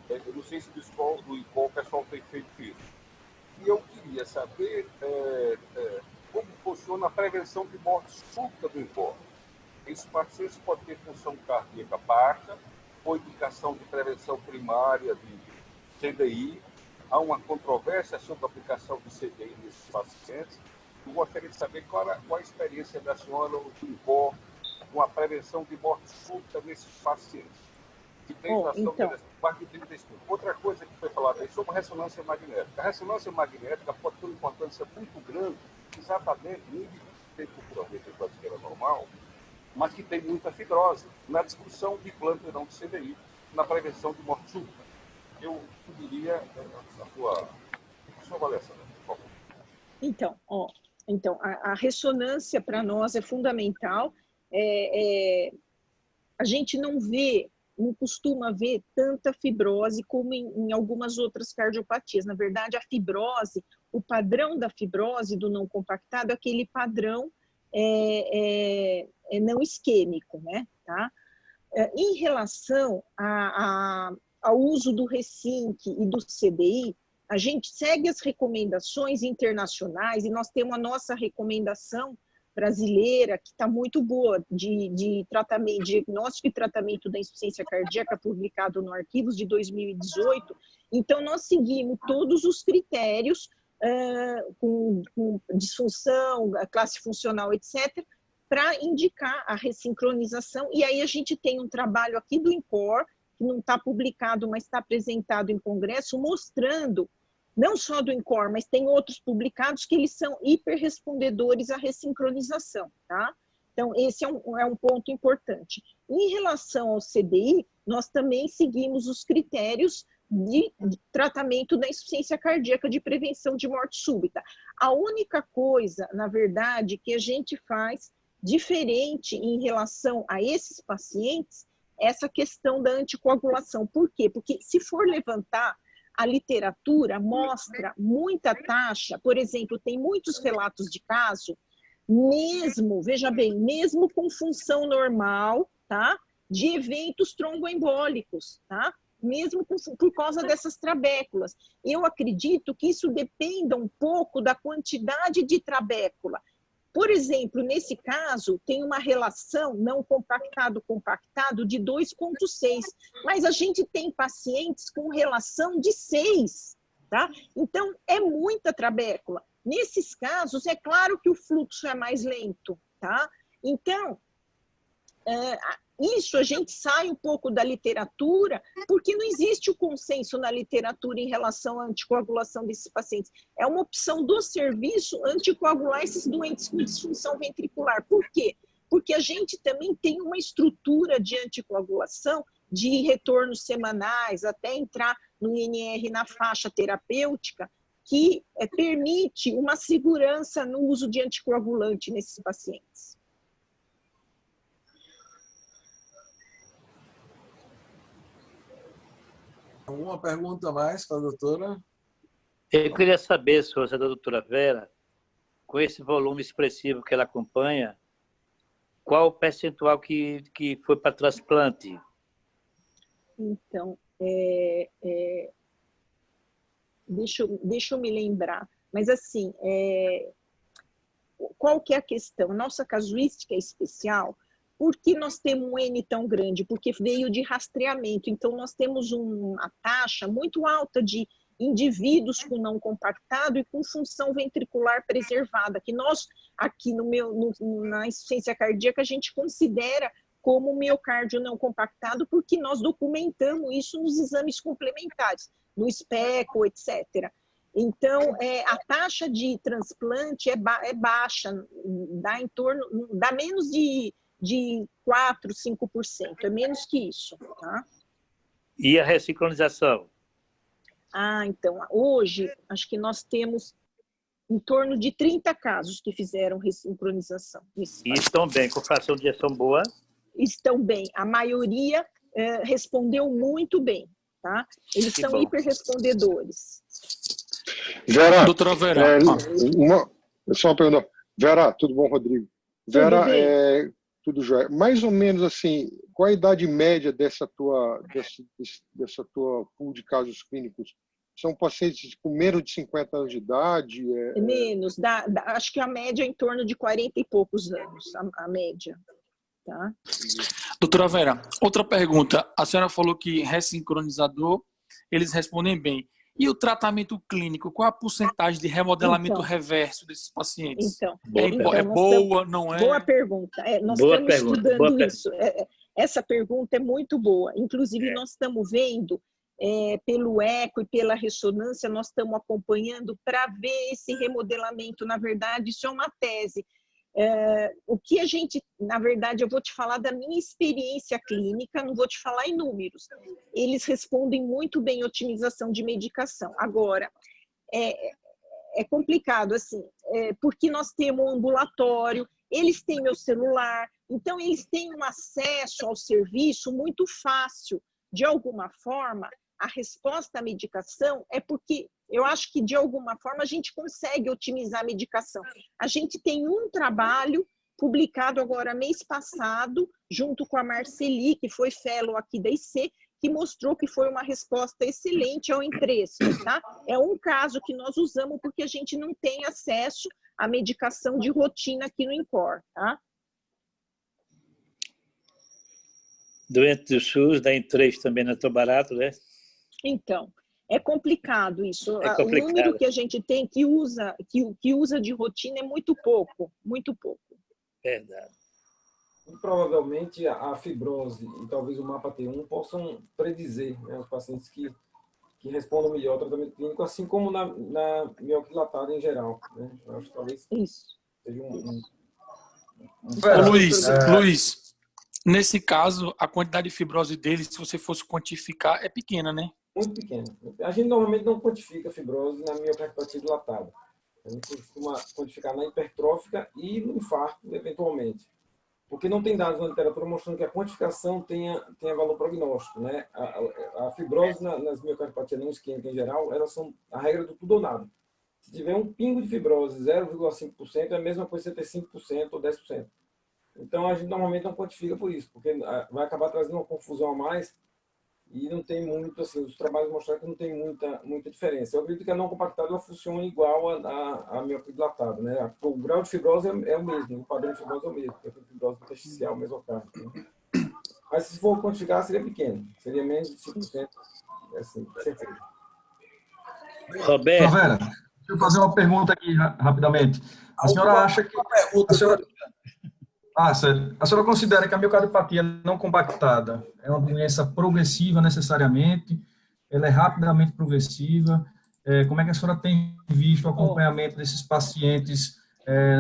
Eu não sei se do INCOR o pessoal tem feito isso. E eu queria saber como funciona a prevenção de morte súbita do INCOR. Esses pacientes podem ter função cardíaca baixa, ou indicação de prevenção primária de CDI. Há uma controvérsia sobre a aplicação de CDI nesses pacientes. Eu gostaria de saber qual a experiência da senhora do INCOR com a prevenção de morte súbita nesses pacientes. Que tem então... Outra coisa que foi falada aí sobre a ressonância magnética. A ressonância magnética pode ter uma importância muito grande, exatamente no indivíduo que tem culturalmente a normal, mas que tem muita fibrose, na discussão de plano e não de CDI, na prevenção de morte súbita. Eu pediria a sua avaliação, por favor. Então, a ressonância para nós é fundamental. A gente não costuma ver tanta fibrose como em algumas outras cardiopatias. Na verdade, a fibrose, o padrão da fibrose do não compactado é aquele padrão não isquêmico, né? Tá? Em relação ao uso do Resync e do CDI, a gente segue as recomendações internacionais e nós temos a nossa recomendação brasileira, que está muito boa, de tratamento, diagnóstico e tratamento da insuficiência cardíaca, publicado no Arquivos de 2018. Então, nós seguimos todos os critérios com disfunção, classe funcional, etc., para indicar a ressincronização. E aí a gente tem um trabalho aqui do INCOR, que não está publicado, mas está apresentado em congresso, mostrando, não só do INCOR, mas tem outros publicados que eles são hiperrespondedores à ressincronização, tá? Então, esse é um ponto importante. Em relação ao CDI, nós também seguimos os critérios de tratamento da insuficiência cardíaca, de prevenção de morte súbita. A única coisa, na verdade, que a gente faz diferente em relação a esses pacientes é essa questão da anticoagulação. Por quê? Porque se for levantar, a literatura mostra muita taxa, por exemplo, tem muitos relatos de caso, mesmo, veja bem, mesmo com função normal, tá? De eventos tromboembólicos, tá? Mesmo por causa dessas trabéculas. Eu acredito que isso dependa um pouco da quantidade de trabécula. Por exemplo, nesse caso, tem uma relação não compactado-compactado de 2,6, mas a gente tem pacientes com relação de 6, tá? Então, é muita trabécula. Nesses casos, é claro que o fluxo é mais lento, tá? Então, isso a gente sai um pouco da literatura, porque não existe o consenso na literatura em relação à anticoagulação desses pacientes. É uma opção do serviço anticoagular esses doentes com disfunção ventricular. Por quê? Porque a gente também tem uma estrutura de anticoagulação de retornos semanais, até entrar no INR na faixa terapêutica, que permite uma segurança no uso de anticoagulante nesses pacientes. Alguma pergunta mais para a doutora? Eu queria saber, se a doutora Vera, com esse volume expressivo que ela acompanha, qual o percentual que foi para transplante? Então, deixa eu me lembrar. Mas, assim, qual que é a questão? Nossa casuística é especial porque nós temos um N tão grande, porque veio de rastreamento. Então, nós temos uma taxa muito alta de indivíduos com não compactado e com função ventricular preservada, que nós, aqui na insuficiência cardíaca, a gente considera como miocárdio não compactado, porque nós documentamos isso nos exames complementares, no SPECO, etc. Então, a taxa de transplante é baixa, dá menos de 4%, 5%, é menos que isso. Tá? E a ressincronização? Então, hoje, acho que nós temos em torno de 30 casos que fizeram ressincronização. E estão bem, com fração de ejeção boa? Estão bem. A maioria respondeu muito bem. Tá? Eles são hiperrespondedores. Vera, doutora Vera. Só uma pergunta. Vera, tudo bom, Rodrigo? Vera, tudo jóia. Mais ou menos assim, qual a idade média dessa tua pool de casos clínicos? São pacientes com menos de 50 anos de idade? Menos. Acho que a média é em torno de 40 e poucos anos, a média. Tá? Doutora Vera, outra pergunta. A senhora falou que ressincronizador, eles respondem bem. E o tratamento clínico, qual a porcentagem de remodelamento reverso desses pacientes? Boa, não é? Boa pergunta. Nós estamos estudando isso. Essa pergunta é muito boa. Inclusive, nós estamos vendo, pelo eco e pela ressonância, nós estamos acompanhando para ver esse remodelamento. Na verdade, isso é uma tese. O que a gente, na verdade, eu vou te falar da minha experiência clínica, não vou te falar em números. Eles respondem muito bem à otimização de medicação. Agora, é complicado, assim, porque nós temos um ambulatório, eles têm meu celular, então eles têm um acesso ao serviço muito fácil. De alguma forma, a resposta à medicação é porque eu acho que, de alguma forma, a gente consegue otimizar a medicação. A gente tem um trabalho publicado agora mês passado, junto com a Marceli, que foi fellow aqui da IC, que mostrou que foi uma resposta excelente ao empréstimo. Tá? É um caso que nós usamos porque a gente não tem acesso à medicação de rotina aqui no INCOR. Tá? Doente do SUS, dá em 3 também não é tão barato, né? Então, é complicado isso. complicado. O número que a gente tem que usa de rotina é muito pouco, muito pouco. Verdade. E, provavelmente a fibrose e talvez o mapa T1 possam predizer, né, os pacientes que respondam melhor ao tratamento clínico, assim como na miocárdio dilatado em geral. Né? Eu acho que talvez seja Luiz, nesse caso, a quantidade de fibrose dele, se você fosse quantificar, é pequena, né? Muito pequena. A gente normalmente não quantifica a fibrose na miocardiopatia dilatada. A gente costuma quantificar na hipertrófica e no infarto, eventualmente. Porque não tem dados na literatura mostrando que a quantificação tenha valor prognóstico. Né? A fibrose nas miocardiopatias não isquêmicas em geral, elas são a regra do tudo ou nada. Se tiver um pingo de fibrose, 0,5%, é a mesma coisa que você ter 5% ou 10%. Então, a gente normalmente não quantifica por isso, porque vai acabar trazendo uma confusão a mais e não tem muito, assim, os trabalhos mostraram que não tem muita diferença. Eu acredito que a não compactada ela funciona igual a miocárdio dilatado, né? O grau de fibrose é o mesmo, o padrão de fibrose é o mesmo, porque a fibrose intersticial, mesocárdica. Né? Mas se for quantificar, seria pequeno, seria menos de 5%, assim, com certeza. Roberto. Vera, deixa eu fazer uma pergunta aqui rapidamente. A senhora acha que... A senhora considera que a miocardiopatia não compactada é uma doença progressiva necessariamente? Ela é rapidamente progressiva? Como é que a senhora tem visto o acompanhamento desses pacientes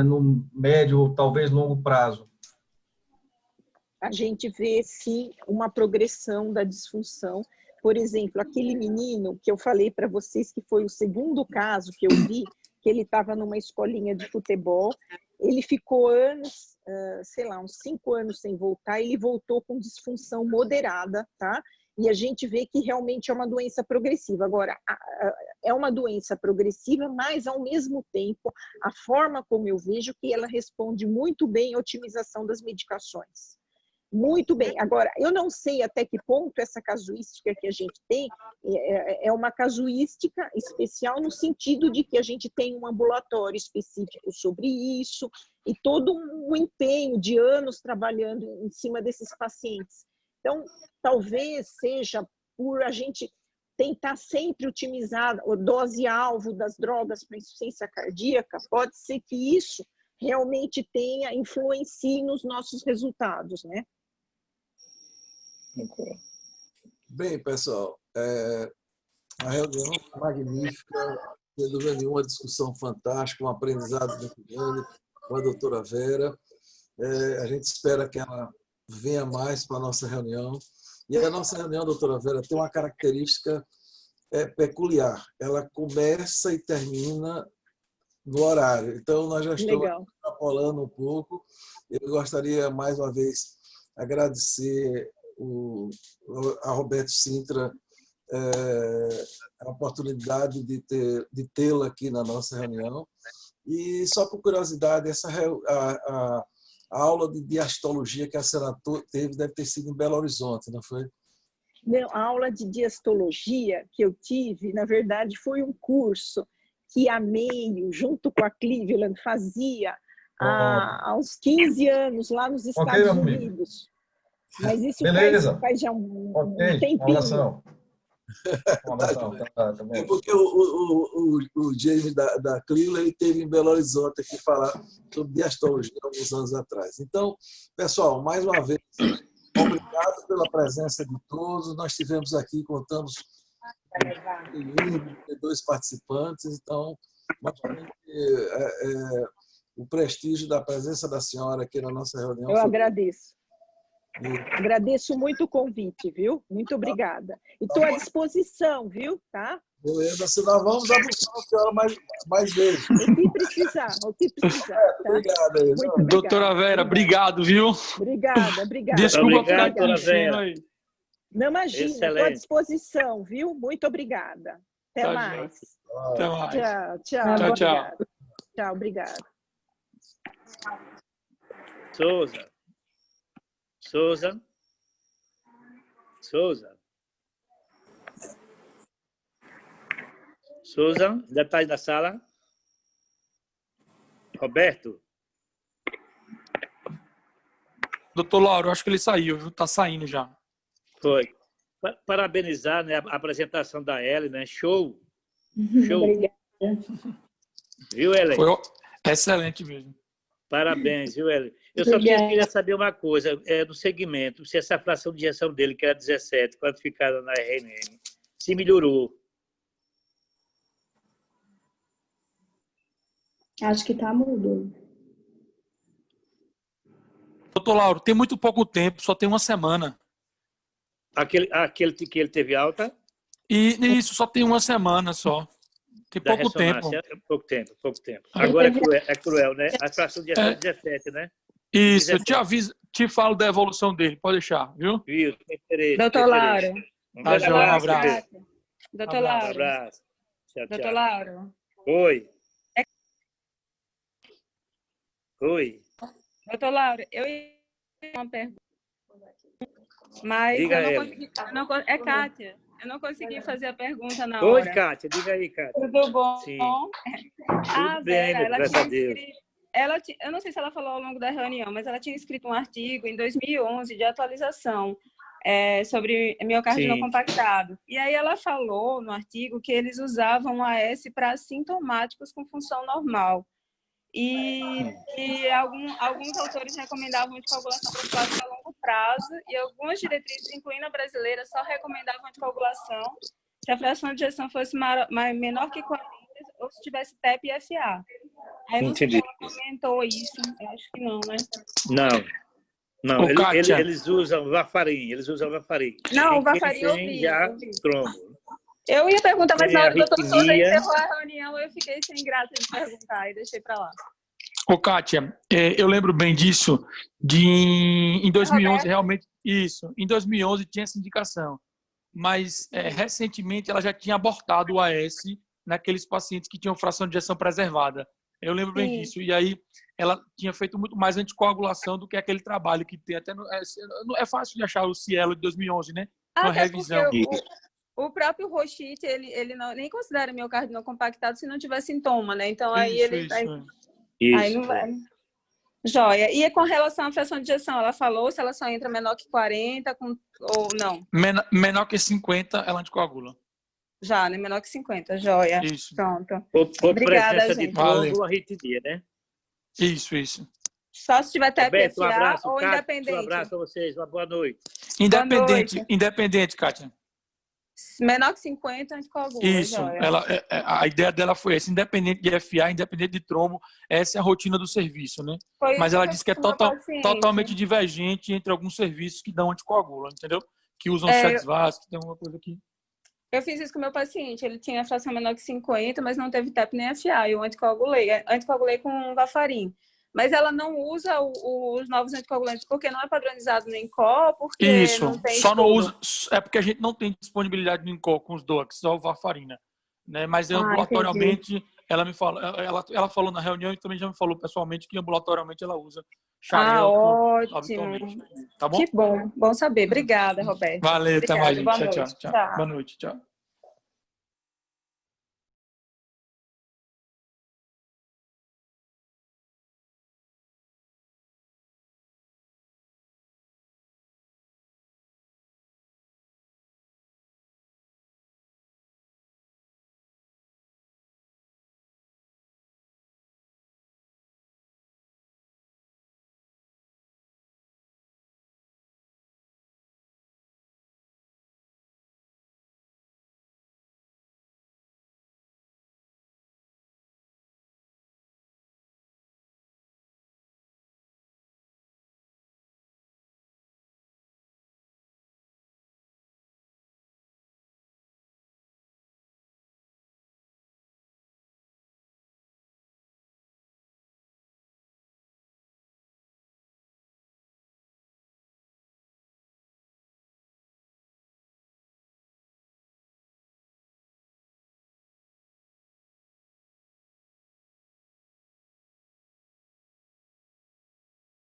no médio ou talvez longo prazo? A gente vê, sim, uma progressão da disfunção. Por exemplo, aquele menino que eu falei para vocês que foi o segundo caso que eu vi, que ele estava numa escolinha de futebol, ele ficou anos, sei lá, uns 5 anos sem voltar, ele voltou com disfunção moderada, tá? E a gente vê que realmente é uma doença progressiva. Agora, é uma doença progressiva, mas, ao mesmo tempo, a forma como eu vejo que ela responde muito bem à otimização das medicações. Muito bem. Agora, eu não sei até que ponto essa casuística que a gente tem é uma casuística especial no sentido de que a gente tem um ambulatório específico sobre isso e todo um empenho de anos trabalhando em cima desses pacientes. Então, talvez seja por a gente tentar sempre otimizar a dose-alvo das drogas para insuficiência cardíaca, pode ser que isso realmente influencie nos nossos resultados, né? Bem, pessoal, a reunião foi magnífica, sem dúvida nenhuma, uma discussão fantástica, um aprendizado muito grande com a doutora Vera. A gente espera que ela venha mais para a nossa reunião. E a nossa reunião, doutora Vera, tem uma característica peculiar. Ela começa e termina no horário. Então, nós já estamos extrapolando um pouco. Eu gostaria, mais uma vez, agradecer a Roberto Sintra a oportunidade de tê-la aqui na nossa reunião. E, só por curiosidade, a aula de diastologia que a senhora teve deve ter sido em Belo Horizonte, não foi? Não, a aula de diastologia que eu tive, na verdade, foi um curso que a Meio, junto com a Cleveland, fazia há uns 15 anos lá nos Estados Unidos. Mas isso faz já um tempinho. Um abração. Tá bom. Porque o James da Cleveland ele teve em Belo Horizonte aqui falar sobre diastologia alguns anos atrás. Então, pessoal, mais uma vez, obrigado pela presença de todos. Nós tivemos aqui, contamos com 2 participantes, então, o prestígio da presença da senhora aqui na nossa reunião. Eu agradeço. Agradeço muito o convite, viu? Muito obrigada. E estou à disposição, viu? Tá? Beleza, senão vamos abusar a senhora mais vezes. O que precisar, Tá? Obrigado. Muito doutora Vera, obrigado, viu? Obrigada. Desculpa ficar aqui enchendo aí. Não, imagina, estou à disposição, viu? Muito obrigada. Até mais. Até mais. Tchau. Tchau, obrigada. Susan, ainda está aí na sala? Roberto? Doutor Lauro, acho que ele saiu, viu? Está saindo já. Foi. Parabenizar, né, a apresentação da Ellen, né? Show. Obrigada. Viu, Ellen? Foi excelente mesmo. Parabéns, viu, Ellen? Eu só queria saber uma coisa, do segmento, se essa fração de injeção dele, que era 17, quantificada na RNN, se melhorou. Acho que está mudo. Doutor Lauro, tem muito pouco tempo, só tem uma semana. Aquele que ele teve alta? E isso, só tem uma semana só. Tem pouco tempo. Pouco tempo. Agora é cruel, né? A fração de injeção 17, né? Isso, 17. eu te aviso, te falo da evolução dele, pode deixar, viu? Viu, tem interesse. Doutor Lauro. Um abraço. Doutor Lauro. Um abraço. Tchau. Doutor Lauro. Oi. Oi. Doutor Lauro, eu ia fazer uma pergunta, mas diga eu não consegui. É Kátia. Eu não consegui fazer a pergunta na hora. Oi, Kátia. Diga aí, Kátia. Tudo bom? Sim. A bem, Vera, graças a Deus. Eu não sei se ela falou ao longo da reunião, mas ela tinha escrito um artigo em 2011 de atualização sobre miocárdio não compactado. E aí ela falou no artigo que eles usavam AS para assintomáticos com função normal. E alguns autores recomendavam anticoagulação profilática a longo prazo e algumas diretrizes, incluindo a brasileira, só recomendavam anticoagulação se a fração de ejeção fosse menor que 40 ou se tivesse TEP e FA. Aí não sei se ela comentou isso. Eu acho que não, né? Não. Eles usam Varfarin. Não, o Varfarin eu vi. Trombo. Eu ia perguntar, mas na hora que o doutor Souza encerrou a reunião, eu fiquei sem graça de perguntar e deixei para lá. Ô, Kátia, eu lembro bem disso, em 2011, realmente, isso. Em 2011 tinha essa indicação, mas recentemente ela já tinha abortado o AS naqueles pacientes que tinham fração de ejeção preservada. Eu lembro bem disso. E aí ela tinha feito muito mais anticoagulação do que aquele trabalho que tem até... É fácil de achar o Cielo de 2011, né? Uma revisão. O próprio Rochit, ele não, nem considera miocárdio não compactado se não tiver sintoma, né? Então aí ele... Aí não vai. Joia. E com relação à fração de ejeção, ela falou se ela só entra menor que 40 ou não? Menor que 50, ela anticoagula. Já, né? Menor que 50, joia. Isso. Pronto. Por Obrigada, presença de gente. trombo, arritmia, né? Isso. Só se tiver Roberto, um TFA abraço, ou Cátia, independente. um abraço a vocês, uma boa noite. Independente, Kátia. Menor que 50, anticoagula. Isso. Joia. A ideia dela foi essa, independente de FA, independente de trombo, essa é a rotina do serviço, né? Mas ela disse que é totalmente divergente entre alguns serviços que dão anticoagula, entendeu? Que usam Cetvas, que tem alguma coisa aqui. Eu fiz isso com o meu paciente. Ele tinha fração menor que 50, mas não teve TEP nem FA. E eu anticoagulei com Varfarin. Mas ela não usa os novos anticoagulantes porque não é padronizado no INCO, porque isso, não tem só estudo. não usa. É porque a gente não tem disponibilidade no INCO com os DOACs, só o Varfarina. Né? Mas ambulatorialmente, ela falou na reunião e também já me falou pessoalmente que ambulatorialmente ela usa xarelto. Ótimo. Tá bom? Que bom saber. Obrigada, Roberto. Valeu, até mais, gente. Boa noite. Tchau. Boa noite, tchau.